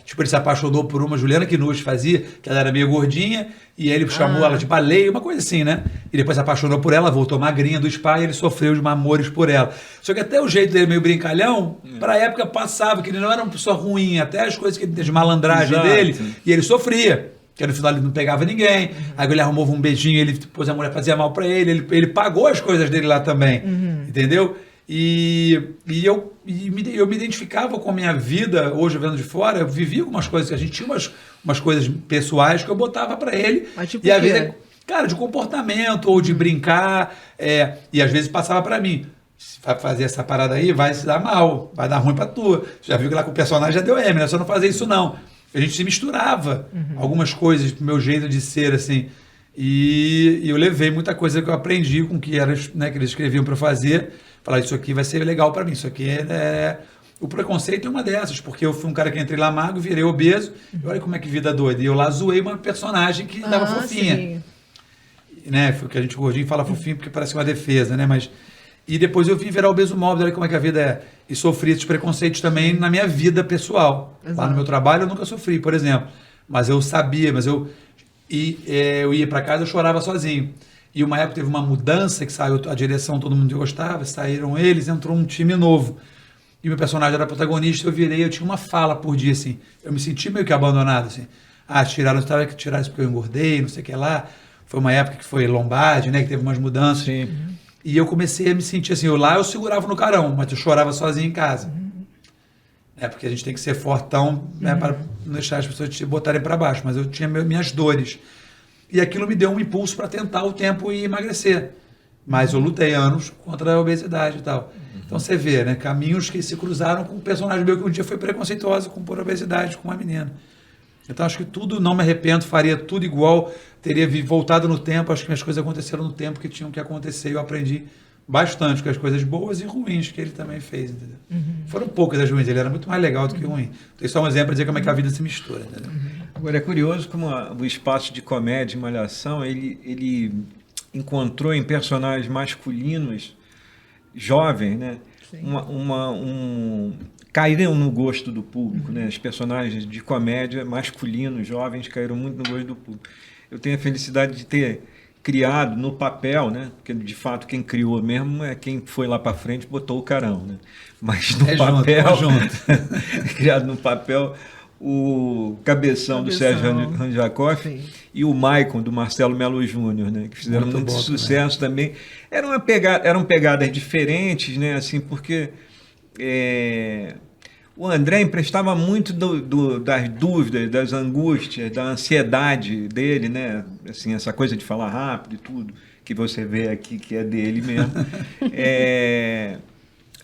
Tipo, ele se apaixonou por uma Juliana Knust fazia, que ela era meio gordinha, e ele chamou ela de baleia, uma coisa assim, né? E depois se apaixonou por ela, voltou magrinha do spa e ele sofreu de amores por ela. Só que até o jeito dele meio brincalhão, pra época passava, que ele não era uma pessoa ruim, até as coisas que ele de malandragem dele, e ele sofria. Porque no final ele não pegava ninguém, aí ele arrumou um beijinho, ele depois a mulher fazia mal pra ele pagou as coisas dele lá também, entendeu? E eu me identificava com a minha vida, hoje vendo de fora, eu vivia algumas coisas, a gente tinha umas coisas pessoais que eu botava pra ele, mas tipo e às vezes, cara, de comportamento, ou de brincar, e às vezes passava pra mim, se vai fazer essa parada aí, vai se dar mal, vai dar ruim pra tu, já viu que lá com o personagem já deu M, né? Só não fazer isso não. A gente se misturava algumas coisas pro meu jeito de ser, assim. E eu levei muita coisa que eu aprendi com que era, né, que eles escreviam para fazer. Falar, isso aqui vai ser legal para mim. Isso aqui O preconceito é uma dessas, porque eu fui um cara que entrei lá magro, virei obeso. E olha como é que vida doida. E eu lá zoei uma personagem que dava fofinha. Sim. Né? Foi o que a gente gordinho fala fofinho porque parece uma defesa, né? Mas... E depois eu vim virar obeso móvel, olha como é que a vida é. E sofri esses preconceitos também na minha vida pessoal. Exato. Lá no meu trabalho eu nunca sofri, por exemplo. Mas eu sabia, eu ia para casa, eu chorava sozinho. E uma época teve uma mudança, que saiu a direção, todo mundo gostava, saíram eles, entrou um time novo. E meu personagem era protagonista, eu tinha uma fala por dia, assim. Eu me senti meio que abandonado, assim. Tiraram isso porque eu engordei, não sei o que lá. Foi uma época que foi Lombardi, né, que teve umas mudanças. Sim. E eu comecei a me sentir assim, eu segurava no carão, mas eu chorava sozinho em casa. Porque a gente tem que ser fortão, né, para não deixar as pessoas te botarem para baixo, mas eu tinha minhas dores. E aquilo me deu um impulso para tentar o tempo e emagrecer. Mas eu lutei anos contra a obesidade e tal. Então você vê, né, caminhos que se cruzaram com um personagem meu que um dia foi preconceituoso por obesidade com uma menina. Então acho que tudo, não me arrependo, faria tudo igual, teria voltado no tempo, acho que as coisas aconteceram no tempo que tinham que acontecer, eu aprendi bastante com as coisas boas e ruins que ele também fez, entendeu? Foram poucas as ruins, ele era muito mais legal do que ruim. Tem só um exemplo para dizer como é que a vida se mistura, entendeu? Agora é curioso como o espaço de comédia e malhação, ele encontrou em personagens masculinos, jovens, né? Caíram no gosto do público, né? Os personagens de comédia masculinos, jovens, caíram muito no gosto do público. Eu tenho a felicidade de ter criado no papel, né? Porque de fato quem criou mesmo é quem foi lá para frente e botou o carão, né? Mas no papel, criado no papel, o Cabeção do Sérgio Randjakov e o Maicon do Marcelo Melo Júnior, né? Que fizeram muito sucesso também. Eram pegadas diferentes, né? Assim, porque o André emprestava muito das dúvidas, das angústias, da ansiedade dele, né? Assim, essa coisa de falar rápido e tudo, que você vê aqui que é dele mesmo,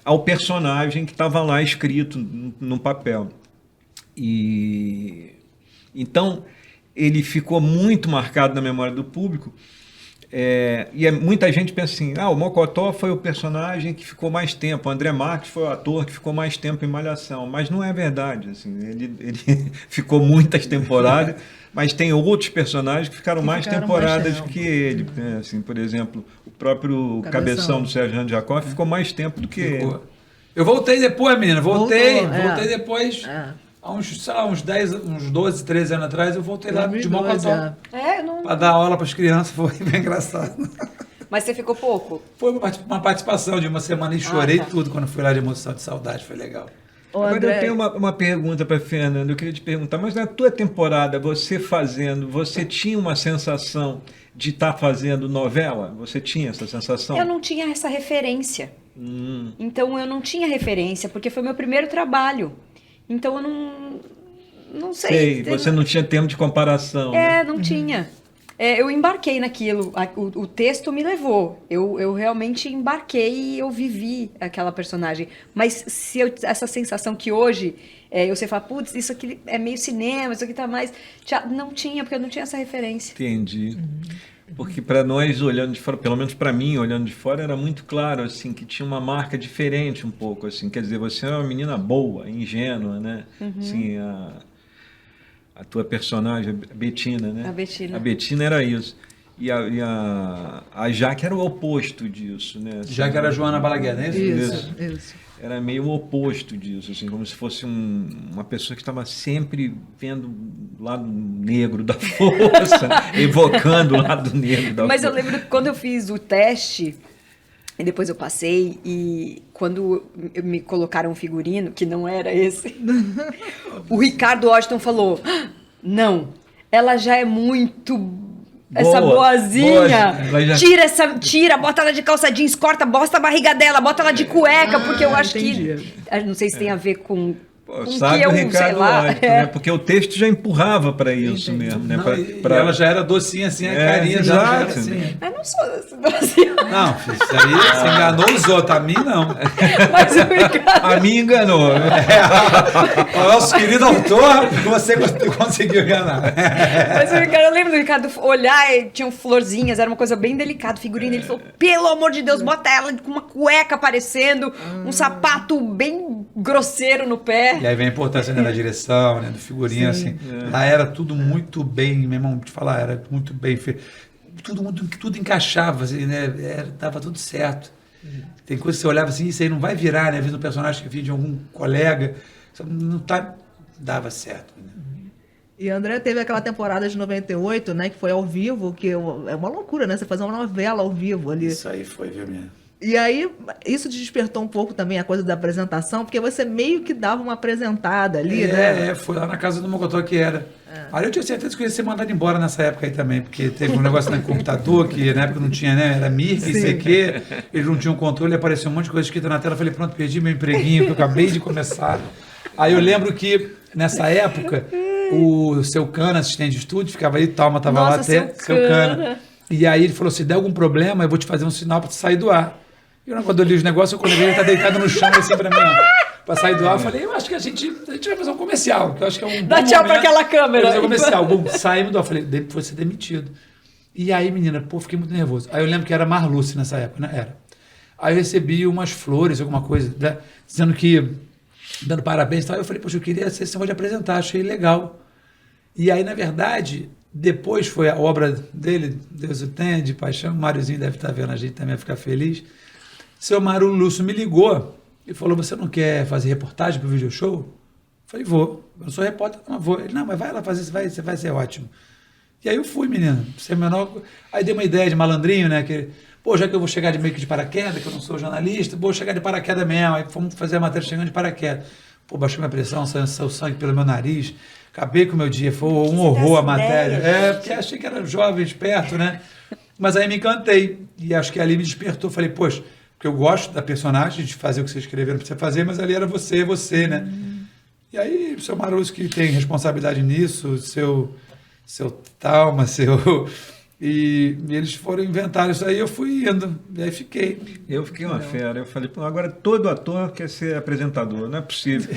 ao personagem que estava lá escrito no papel. E então ele ficou muito marcado na memória do público. Muita gente pensa assim, o Mocotó foi o personagem que ficou mais tempo, o André Marques foi o ator que ficou mais tempo em Malhação, mas não é verdade, assim, ele ficou muitas temporadas, mas tem outros personagens que ficaram mais temporadas que ele, né? Assim, por exemplo, o próprio Cabeção do Sérgio Randiakoff ficou mais tempo do que ele. Eu voltei depois, menina, voltei depois... Há uns 12, 13 anos atrás, eu voltei lá de Mocotó. Pra dar aula pras crianças, foi bem engraçado. Mas você ficou pouco? Foi uma participação de uma semana e chorei tudo quando fui lá de emoção, de saudade, foi legal. Agora eu tenho uma pergunta para Fernanda, eu queria te perguntar, mas na tua temporada, você tinha uma sensação de estar fazendo novela? Você tinha essa sensação? Eu não tinha essa referência. Então eu não tinha referência, porque foi meu primeiro trabalho. Então eu não sei. Você não tinha termo de comparação. Não tinha. Eu embarquei naquilo, o texto me levou. Eu realmente embarquei e eu vivi aquela personagem. Mas essa sensação que hoje você fala, putz, isso aqui é meio cinema, isso aqui tá mais... Não tinha, porque eu não tinha essa referência. Entendi. Porque para nós, olhando de fora, pelo menos para mim, olhando de fora, era muito claro, assim, que tinha uma marca diferente um pouco, assim. Quer dizer, você era uma menina boa, ingênua, né? Assim, a tua personagem, a Betina, né? A Betina era isso. E a Jaque era o oposto disso, né? Assim, Jaque era a Joana Balaguer, né? Isso. Era meio o oposto disso, assim, como se fosse uma pessoa que estava sempre vendo o lado negro da força, evocando o lado negro da força. Mas eu lembro que quando eu fiz o teste, e depois eu passei, e quando me colocaram um figurino, que não era esse, o Ricardo Washington falou, não, ela já é muito... Essa boazinha, tira, bota ela de calça jeans, corta, bota a barriga dela, bota ela de cueca, porque eu acho que... Não sei se tem a ver com sabe o Ricardo Washington, né? Porque o texto já empurrava para isso mesmo, né? E ela já era docinha assim, a carinha dela já era assim. Mas não sou docinha. Não, filho, isso aí você enganou os outros, a mim não. Mas o Ricardo... A mim enganou. O nosso querido autor, você conseguiu enganar. Mas o Ricardo, eu lembro do Ricardo olhar e tinham florzinhas, era uma coisa bem delicada, figurino. Ele falou, pelo amor de Deus, bota ela com uma cueca aparecendo, um sapato bem grosseiro no pé. E aí vem a importância, né, da direção, né, do figurino, assim. Lá era tudo muito bem, meu irmão, te falar, era muito bem feito. Tudo encaixava, assim, né? Dava tudo certo. Tem coisa que você olhava assim, isso aí não vai virar, né? Às vezes um personagem que vinha de algum colega, não tá... Dava certo. Né? E André teve aquela temporada de 98, né? Que foi ao vivo, que é uma loucura, né? Você fazer uma novela ao vivo ali. Isso aí foi, viu, mesmo? E aí, isso te despertou um pouco também a coisa da apresentação, porque você meio que dava uma apresentada ali, né? Foi lá na casa do Mocotó que era. Aí eu tinha certeza que eu ia ser mandado embora nessa época aí também, porque teve um negócio no computador, que na época não tinha, né? Era Mirk, sei o quê, eles não tinham controle, apareceu um monte de coisa escrita na tela, eu falei, pronto, perdi meu empreguinho, que eu acabei de começar. Aí eu lembro que, nessa época, o seu Cana, assistente de estúdio, ficava ali, Talma tava lá até, seu Cana. E aí ele falou, se der algum problema, eu vou te fazer um sinal para sair do ar. E quando eu li os negócios, quando ele tá deitado no chão, assim, pra mim, ó, pra sair do ar, eu falei, eu acho que a gente vai fazer um comercial, que eu acho que é um dá tchau pra aquela câmera. Fazer um comercial. Bom, saímos do ar, eu falei, foi ser demitido. E aí, menina, fiquei muito nervoso. Aí eu lembro que era Marluce nessa época, né? Era. Aí eu recebi umas flores, alguma coisa, né? Dizendo que, dando parabéns e tal. Eu falei, poxa, eu queria ser esse negócio de apresentar, achei legal. E aí, na verdade, depois foi a obra dele, Deus o tenha, de paixão, o Máriozinho deve estar vendo a gente também, vai ficar feliz. Seu Mário Lúcio me ligou e falou, você não quer fazer reportagem para o video show? Eu falei, vou. Eu não sou repórter, não vou. Ele, não, mas vai lá fazer, você vai ser ótimo. E aí eu fui, menino. Aí dei uma ideia de malandrinho, né? Que, pô, já que eu vou chegar de meio que de paraquedas, que eu não sou jornalista, vou chegar de paraquedas mesmo. Aí fomos fazer a matéria chegando de paraquedas. Pô, baixou minha pressão, saiu sangue pelo meu nariz. Acabei com o meu dia, foi um horror a matéria. Porque achei que era jovem, esperto, né? Mas aí me encantei. E acho que ali me despertou. Falei, poxa, porque eu gosto da personagem, de fazer o que você escreveram para você fazer, mas ali era você, né? E aí, o seu Marusso, que tem responsabilidade nisso, seu Talma, E eles foram inventar isso aí, eu fui indo. E aí fiquei. Eu fiquei uma fera. Eu falei, pô, agora todo ator quer ser apresentador, não é possível.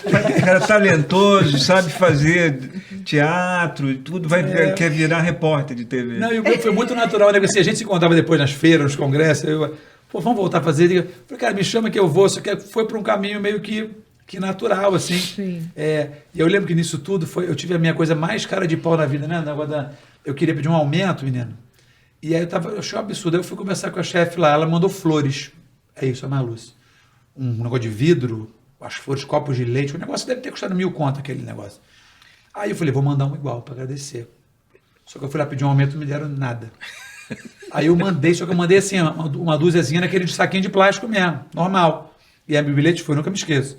O cara é talentoso, sabe fazer teatro e tudo, quer virar repórter de TV. Não, e o meu foi muito natural, né? Porque assim, a gente se encontrava depois nas feiras, nos congressos, pô, vamos voltar a fazer. Eu falei, cara, me chama que eu vou. Só que foi para um caminho meio que natural, assim. Sim. E eu lembro que nisso tudo, eu tive a minha coisa mais cara de pau na vida, né? Eu queria pedir um aumento, menino. E aí eu achei um absurdo. Aí eu fui conversar com a chefe lá, ela mandou flores. É isso, a Marluce. Um negócio de vidro, as flores, copos de leite. O negócio deve ter custado 1.000 conto, aquele negócio. Aí eu falei, vou mandar um igual para agradecer. Só que eu fui lá pedir um aumento, não me deram nada. Aí eu mandei, só que eu mandei assim, uma dúziazinha naquele de saquinho de plástico mesmo, normal. E aí meu bilhete foi, nunca me esqueço.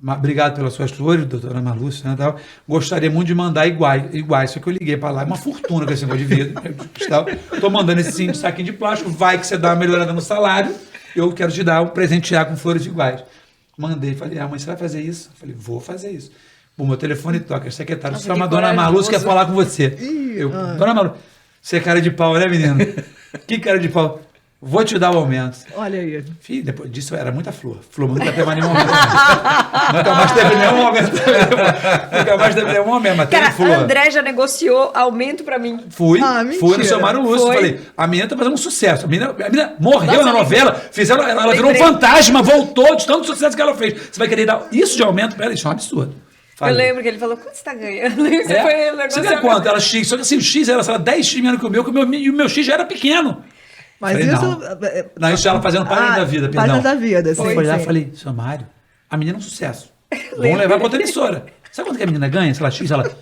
Obrigado pelas suas flores, doutora Marluce, né, tal. Gostaria muito de mandar iguais, só que eu liguei para lá, é uma fortuna com esse negócio de vidro, cristal. Estou mandando esse saquinho de plástico, vai que você dá uma melhorada no salário, eu quero te dar presentear com flores iguais. Mandei, falei, mãe, você vai fazer isso? Eu falei, vou fazer isso. O meu telefone toca, a secretária, você é uma dona Marluce, quer falar com você. Dona Marluce, você é cara de pau, né, menino? Que cara de pau? Vou te dar o aumento. Olha aí. Filho, depois disso era muita flor. Flor nunca teve nenhum aumento. Nunca mais teve nenhum aumento. Nunca mais teve nenhum aumento. Mas cara, teve flor. a André já negociou aumento pra mim. Fui no seu Mário Lúcio. Falei, a menina tá fazendo um sucesso. A menina morreu na novela. Ela virou um fantasma, voltou de tanto sucesso que ela fez. Você vai querer dar isso de aumento pra ela? Isso é um absurdo. Eu lembro que ele falou, quanto você tá ganhando? Você ganha quanto? Ela X. Só que assim, o X era, sei lá, 10 X menos que o meu, e o meu X já era pequeno. Mas falei, isso... Não, isso ela fazendo página da vida, perdão. Página da vida, sim. Eu fui lá e falei, seu Mário, a menina é um sucesso. Vamos levar pra outra emissora. Sabe quanto que a menina ganha? Sei lá, X, ela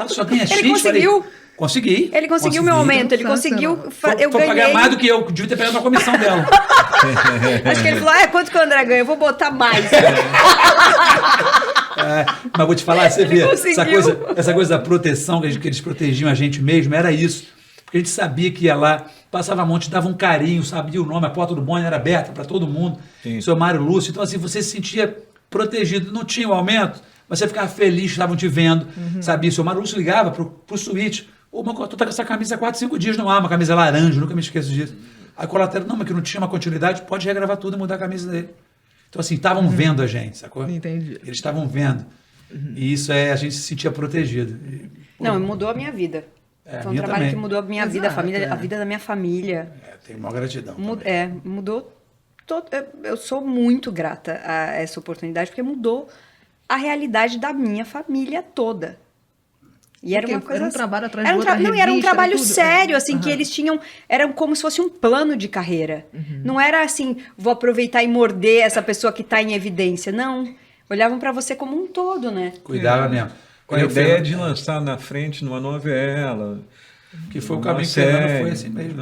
só ganha X. Ele conseguiu. Falei, consegui. Ele conseguiu meu aumento, ele conseguiu. Eu foi ganhei. pagar mais do que eu devia ter pegado uma comissão dela. Acho que ele falou, quanto que o André ganha? Eu vou botar mais. Mas vou te falar, você vê, essa coisa da proteção, que eles protegiam a gente mesmo, era isso. Porque a gente sabia que ia lá, passava a mão, te dava um carinho, sabia o nome, a porta do bonde era aberta para todo mundo. Sim. Seu Mário Lúcio. Então, assim, você se sentia protegido. Não tinha o aumento, mas você ficava feliz, estavam te vendo. Sabia? Seu Mário Lúcio ligava pro suíte. Ô, tu tá com essa camisa há 4, 5 dias no ar, uma camisa laranja, nunca me esqueço disso. Aí colateral, não, mas que não tinha uma continuidade, pode regravar tudo e mudar a camisa dele. Então, assim, estavam vendo a gente, sacou? Entendi. Eles estavam vendo. E isso a gente se sentia protegido. Não, mudou a minha vida. Foi um trabalho também. Que mudou a minha vida, a vida da minha família. Tenho uma gratidão. Mudou. Eu sou muito grata a essa oportunidade, porque mudou a realidade da minha família toda. E era uma coisa. Era um trabalho atrás de outra revista, era um trabalho sério, assim, que eles tinham. Era como se fosse um plano de carreira. Não era assim, vou aproveitar e morder essa pessoa que está em evidência. Não. Olhavam para você como um todo, né? Cuidava mesmo. Com a ideia de lançar na frente numa novela. Que foi o caminho que Fernanda foi assim mesmo.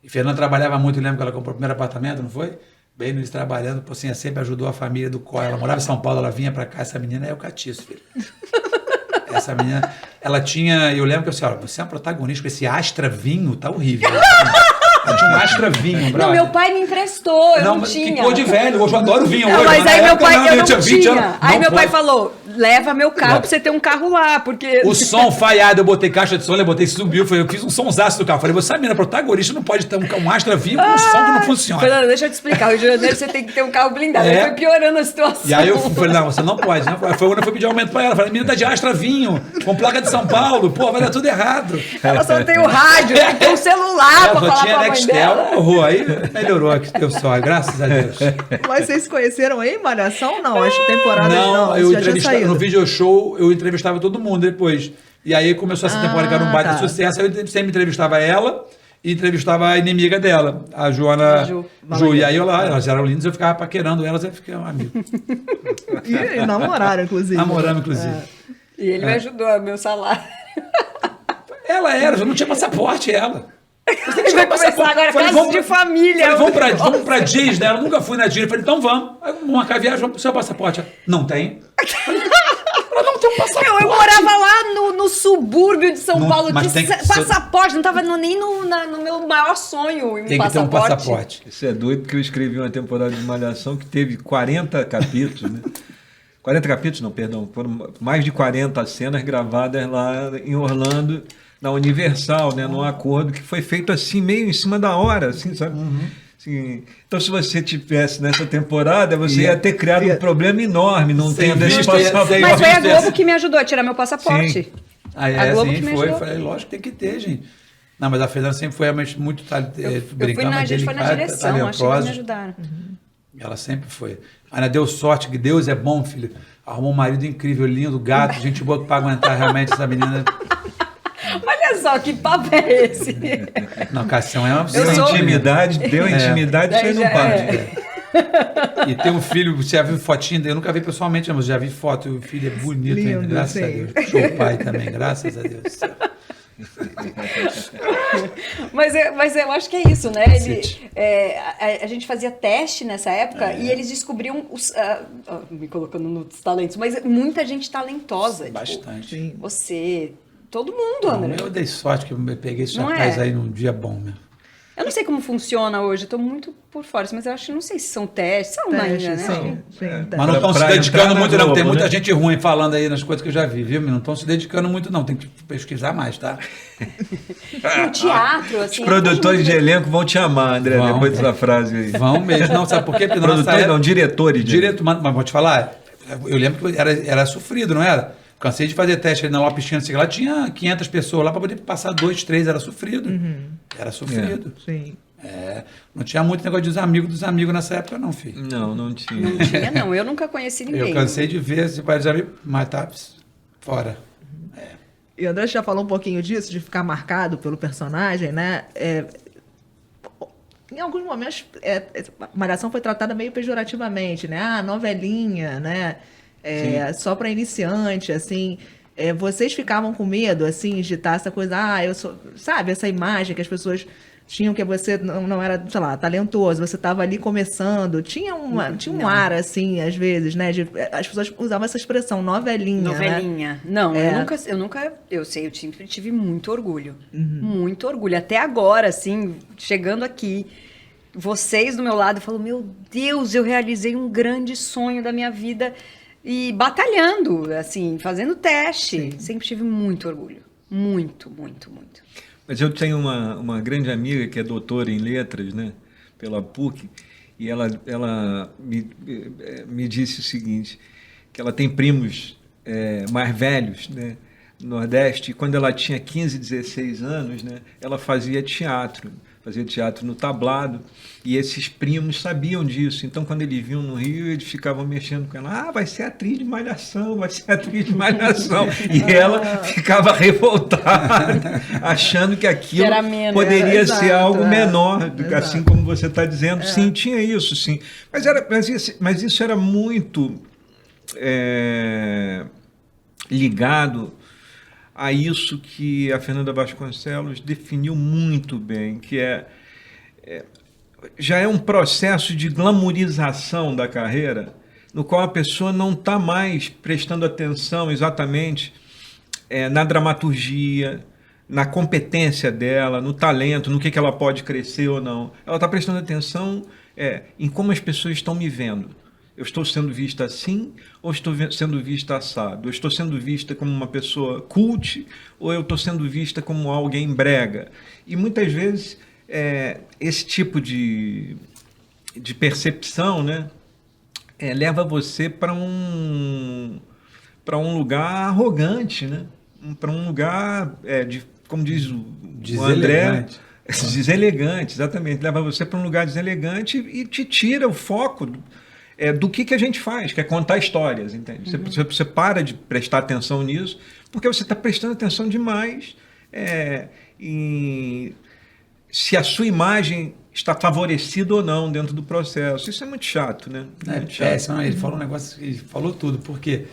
E Fernanda trabalhava muito, eu lembro que ela comprou o primeiro apartamento, não foi? Bem no início trabalhando, assim, sempre ajudou a família do COI. Ela morava em São Paulo, ela vinha pra cá, essa menina é o catiço, filho. Essa menina, ela tinha, eu lembro que eu disse, olha, você é uma protagonista com esse Astra vinho, tá horrível. Ela tinha um Astra vinho, brother. Não, meu pai me emprestou, eu não tinha. Ficou de velho, hoje eu adoro vinho. Não, hoje, mas aí meu pai, eu não tinha. 20 anos, aí meu pai pode. falou, leva meu carro pra você ter um carro lá, porque... O som falhado, eu botei caixa de som, eu botei, subiu, eu fiz um sonsaço do carro. Falei, você, menina, protagonista não pode ter um Astra vinho com um som que não funciona. Fernanda, deixa eu te explicar, no Rio de Janeiro você tem que ter um carro blindado. Aí foi piorando a situação. E aí eu falei, não, você não pode. Não. Foi quando eu fui pedir aumento pra ela. Falei, menina, tá de Astra vinho, com placa de São Paulo, pô, vai dar tudo errado. Ela só tem o rádio, tem o celular pra falar com a mãe dela. Aí melhorou aqui teu som, graças a Deus. Mas vocês se conheceram aí, Malhação? Não, as temporadas não. Eu entrevistava, no video show, eu entrevistava todo mundo depois. E aí começou essa temporada que era um baita sucesso, aí eu sempre entrevistava ela e entrevistava a inimiga dela, a Joana Ju. E aí elas eram lindas, eu ficava paquerando elas, eu fiquei um amigo. E namoraram, inclusive. Namoramos, inclusive. E ele me ajudou, a meu salário. Ela eu não tinha passaporte, ela. Você vai começar agora casa de família. Falei, vamos pra Disney. Ela nunca fui na Disney. Falei, então vamos. Aí vamos marcar a viagem, vamos pro seu passaporte. Não tem. Ela não tem um passaporte. Eu morava lá no subúrbio de São Paulo. Passaporte, não tava nem no meu maior sonho. Tem que ter um passaporte. Isso é doido, porque eu escrevi uma temporada de Malhação que teve 40 capítulos, né? 40 capítulos, não, perdão. Foram mais de 40 cenas gravadas lá em Orlando, na Universal, né? Num acordo que foi feito assim, meio em cima da hora, assim, sabe? Assim, então, se você tivesse nessa temporada, você ia ter criado um problema enorme, não tendo esse passaporte. Mas foi a Globo que me ajudou a tirar meu passaporte. Sim. A Globo que me ajudou. Eu falei, lógico, tem que ter, gente. Não, mas a Fernanda sempre foi realmente muito a gente foi na direção, acho que eles me ajudaram. Ela sempre foi. Ainda deu sorte, que Deus é bom, filho. Arrumou um marido incrível, lindo, gato, gente boa para aguentar realmente essa menina. Olha só, que papo é esse? Não, Cassião é uma intimidade, deu intimidade, você não pode. E tem um filho, você já viu fotinho dele? Eu nunca vi pessoalmente, mas já vi foto. O filho é bonito ainda, graças a Deus. Show pai também, graças a Deus. Mas eu acho que é isso, né? A gente fazia teste nessa época e eles descobriam me colocando nos talentos, mas muita gente talentosa. Bastante. Tipo, você, todo mundo, André. Eu dei sorte que eu peguei esse rapaz aí num dia bom mesmo. Eu não sei como funciona hoje, eu tô muito por fora, mas eu acho que não sei se são testes, são ainda, né? Sim. Mas não estão se dedicando muito, não. Tem muita gente ruim falando aí nas coisas que eu já vi, viu? Não estão se dedicando muito, não. Tem que pesquisar mais, tá? No teatro, assim. Os produtores de elenco vão te amar, André, depois dessa frase aí. Vão mesmo. Não, sabe por quê? Porque produtores não, diretores. Mas vou te falar, eu lembro que era sofrido, não era? Cansei de fazer teste ali na Lopes China, lá tinha 500 pessoas lá para poder passar 2, 3, era sofrido. Era sofrido. Sim. Não tinha muito negócio dos amigos nessa época, não, filho. Não tinha. Não tinha, não. Eu nunca conheci ninguém. Eu cansei de ver esse pai de amigos, mas tá fora. E o André já falou um pouquinho disso, de ficar marcado pelo personagem, né? Em alguns momentos, a Malhação foi tratada meio pejorativamente, né? Ah, novelinha, né? Só para iniciante, assim. Vocês ficavam com medo, assim, de estar essa coisa, eu sou... Sabe, essa imagem que as pessoas tinham, que você não era, sei lá, talentoso, você estava ali começando. Tinha um ar, assim, às vezes, né? As pessoas usavam essa expressão, novelinha. Novelinha. Né? Não, eu sempre tive muito orgulho. Muito orgulho. Até agora, assim, chegando aqui, vocês do meu lado, eu falo, meu Deus, eu realizei um grande sonho da minha vida e batalhando, assim, fazendo teste. Sim. Sempre tive muito orgulho. Muito, muito, muito. Mas eu tenho uma grande amiga que é doutora em letras, né, pela PUC, e ela me disse o seguinte, que ela tem primos mais velhos, né, no Nordeste, e quando ela tinha 15, 16 anos, né, ela fazia teatro no tablado, e esses primos sabiam disso. Então, quando eles vinham no Rio, eles ficavam mexendo com ela. Vai ser atriz de Malhação, vai ser atriz de Malhação. E ela ficava revoltada, achando que aquilo poderia ser algo menor, assim como você está dizendo. Sim, tinha isso, sim. Mas isso era muito ligado a isso que a Fernanda Vasconcelos definiu muito bem, que já é um processo de glamourização da carreira, no qual a pessoa não está mais prestando atenção exatamente na dramaturgia, na competência dela, no talento, no que ela pode crescer ou não. Ela está prestando atenção em como as pessoas estão me vendo. Eu estou sendo vista assim ou estou sendo vista assado? Eu estou sendo vista como uma pessoa cult ou eu estou sendo vista como alguém brega? E muitas vezes esse tipo de percepção, né, leva você para um lugar arrogante, né? Para um lugar, como diz o André... Deselegante, exatamente. Leva você para um lugar deselegante e te tira o foco do que a gente faz, que é contar histórias, entende? Você para de prestar atenção nisso, porque você está prestando atenção demais em se a sua imagem está favorecida ou não dentro do processo. Isso é muito chato, né? Péssimo. Ele falou um negócio, ele falou tudo, porque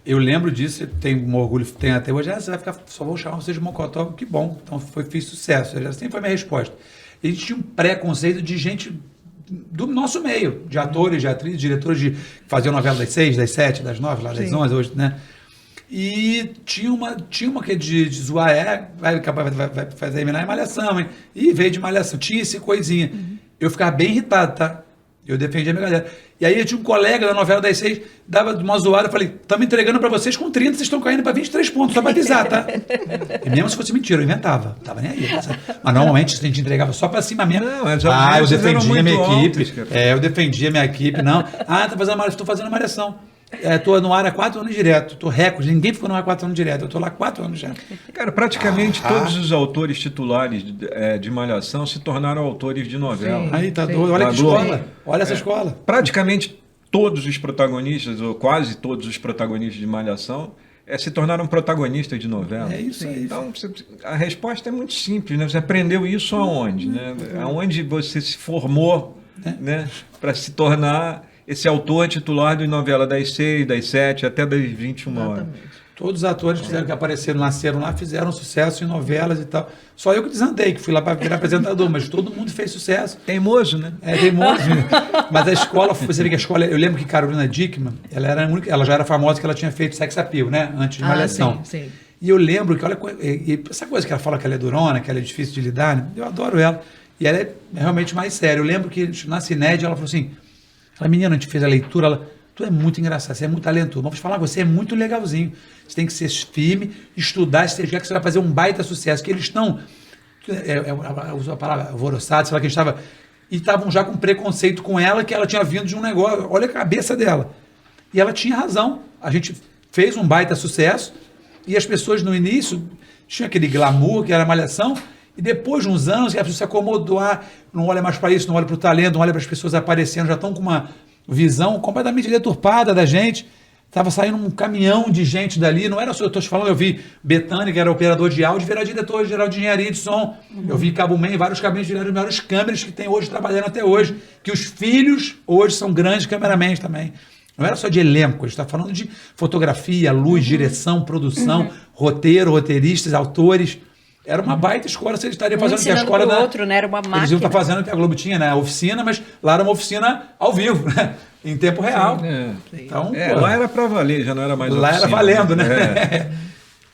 eu lembro disso, eu tenho um orgulho, tenho até hoje, você vai ficar, só vou chamar você de Mocotó, que bom, então fiz sucesso, sempre foi a minha resposta. A gente tinha um preconceito de gente do nosso meio, de atores, de atrizes, diretores que faziam novela das 6, das 7, das 9, lá das 11, hoje, né? E tinha uma que de zoar, vai fazer Malhação, hein? E veio de Malhação, tinha esse coisinha. Eu ficava bem irritado, tá? Eu defendia a minha galera. E aí eu tinha um colega da novela das 6, dava uma zoada, eu falei, estamos entregando para vocês com 30, vocês estão caindo para 23 pontos, só para avisar, tá? E mesmo se fosse mentira, eu inventava. Não tava nem aí. Mas normalmente a gente entregava só para cima mesmo. Não, eu defendia a minha equipe. Altos, Eu defendia a minha equipe, não. Estou fazendo malhação. Estou no ar há 4 anos direto. Estou recorde. Ninguém ficou no ar 4 anos direto. Eu estou lá há 4 anos já. Cara, praticamente todos os autores titulares de Malhação se tornaram autores de novela. Sim, aí tá doido. Olha que escola. Olha essa escola. Praticamente todos os protagonistas, ou quase todos os protagonistas de Malhação, se tornaram protagonistas de novela. É isso aí. Então, a resposta é muito simples, né? Você aprendeu isso aonde? Né? Aonde você se formou, né? Para se tornar esse autor titular de novela das 6, das 7, até das 21 horas. Todos os atores que apareceram, nasceram lá, fizeram sucesso em novelas e tal. Só eu que desandei, que fui lá para virar apresentador, mas todo mundo fez sucesso. Teimoso, né? Teimoso. Mas a escola, você vê que a escola, eu lembro que Carolina Dickmann, ela já era famosa que ela tinha feito Sex Appeal, né? Antes de Malhação. Sim. E eu lembro que, essa coisa que ela fala que ela é durona, que ela é difícil de lidar, né? Eu adoro ela. E ela é realmente mais séria. Eu lembro que na Cinédia ela falou assim, menina, a gente fez a leitura, tu é muito engraçado, você é muito talentoso. Vamos falar, você é muito legalzinho. Você tem que ser firme, estudar, se você vai fazer um baita sucesso. Que eles estão, usou a palavra alvoroçados, sei lá, que estavam já com preconceito com ela, que ela tinha vindo de um negócio. Olha a cabeça dela. E ela tinha razão. A gente fez um baita sucesso e as pessoas no início tinham aquele glamour, que era Malhação, e depois de uns anos, a pessoa se acomodou, não olha mais para isso, não olha para o talento, não olha para as pessoas aparecendo, já estão com uma visão completamente deturpada da gente. Estava saindo um caminhão de gente dali, não era só, eu estou te falando, eu vi Betânia, que era operador de áudio, virar diretor-geral de engenharia de som. Eu vi Cabo Man, vários caminhões viraram as maiores câmeras que tem hoje, trabalhando até hoje, que os filhos hoje são grandes cameramans também. Não era só de elenco, a gente está falando de fotografia, luz, direção, produção, roteiro, roteiristas, autores. Era uma baita escola, você estaria fazendo que a escola do outro, né? Era uma máquina. Eles iam estar fazendo o que a Globo tinha, né? A oficina, mas lá era uma oficina ao vivo, né? Em tempo real. Então, lá era para valer, já não era mais lá oficina. Era valendo, né?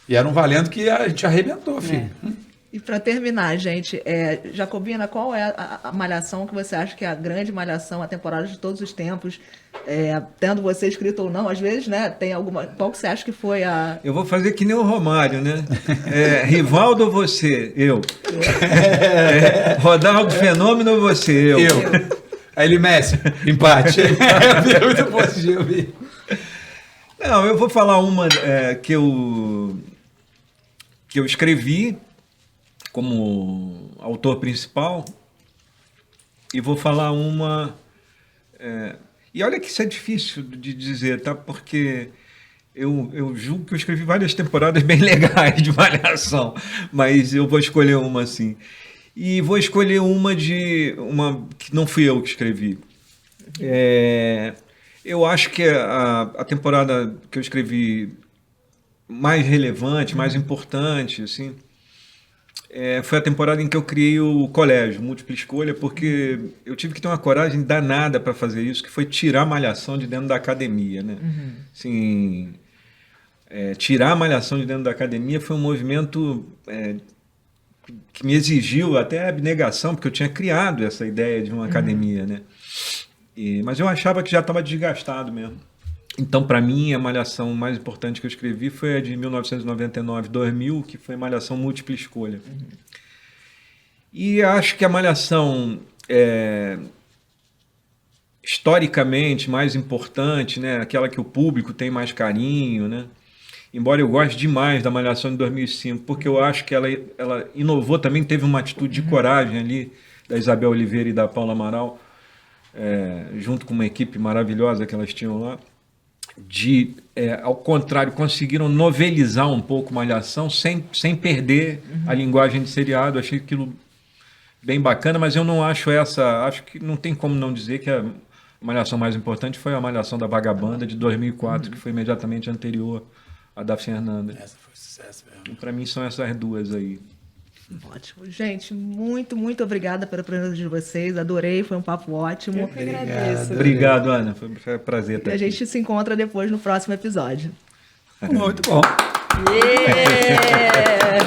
E era um valendo que a gente arrebentou, filho. E para terminar, gente, Jacobina, qual é a malhação que você acha que é a grande malhação, a temporada de todos os tempos, tendo você escrito ou não, às vezes, né? Tem alguma. Qual que você acha que foi a. Eu vou fazer que nem o Romário, né? Rivaldo ou você? Eu. Rodaldo Fenômeno ou você? Eu. Aí ele Messi, empate. É muito positivo. Não, eu vou falar uma que eu escrevi como autor principal, e vou falar uma... e olha que isso é difícil de dizer, tá? Porque eu julgo que eu escrevi várias temporadas bem legais de Malhação, mas eu vou escolher uma assim. E vou escolher uma que não fui eu que escrevi. Eu acho que a temporada que eu escrevi mais relevante, mais importante, assim, foi a temporada em que eu criei o colégio, Múltipla Escolha, porque eu tive que ter uma coragem danada para fazer isso, que foi tirar a Malhação de dentro da academia, né? Assim, tirar a Malhação de dentro da academia foi um movimento que me exigiu até abnegação, porque eu tinha criado essa ideia de uma academia, né? Mas eu achava que já estava desgastado mesmo. Então, para mim, a Malhação mais importante que eu escrevi foi a de 1999-2000, que foi Malhação Múltipla Escolha. E acho que a Malhação, historicamente, mais importante, né? Aquela que o público tem mais carinho, né? Embora eu goste demais da Malhação de 2005, porque eu acho que ela inovou também, teve uma atitude de coragem ali, da Isabel Oliveira e da Paula Amaral, junto com uma equipe maravilhosa que elas tinham lá, ao contrário, conseguiram novelizar um pouco Malhação sem perder a linguagem de seriado. Achei aquilo bem bacana, mas eu não acho acho que não tem como não dizer que a Malhação mais importante foi a Malhação da Vagabanda de 2004, que foi imediatamente anterior à da Fernanda. Essa foi sucesso mesmo. Para mim são essas duas aí. Ótimo. Gente, muito, muito obrrigada pela presença de vocês. Adorei, foi um papo ótimo. Eu que agradeço. Obrigado, Ana. Foi um prazer estar aqui. A gente se encontra depois no próximo episódio. Muito bom. Yeah!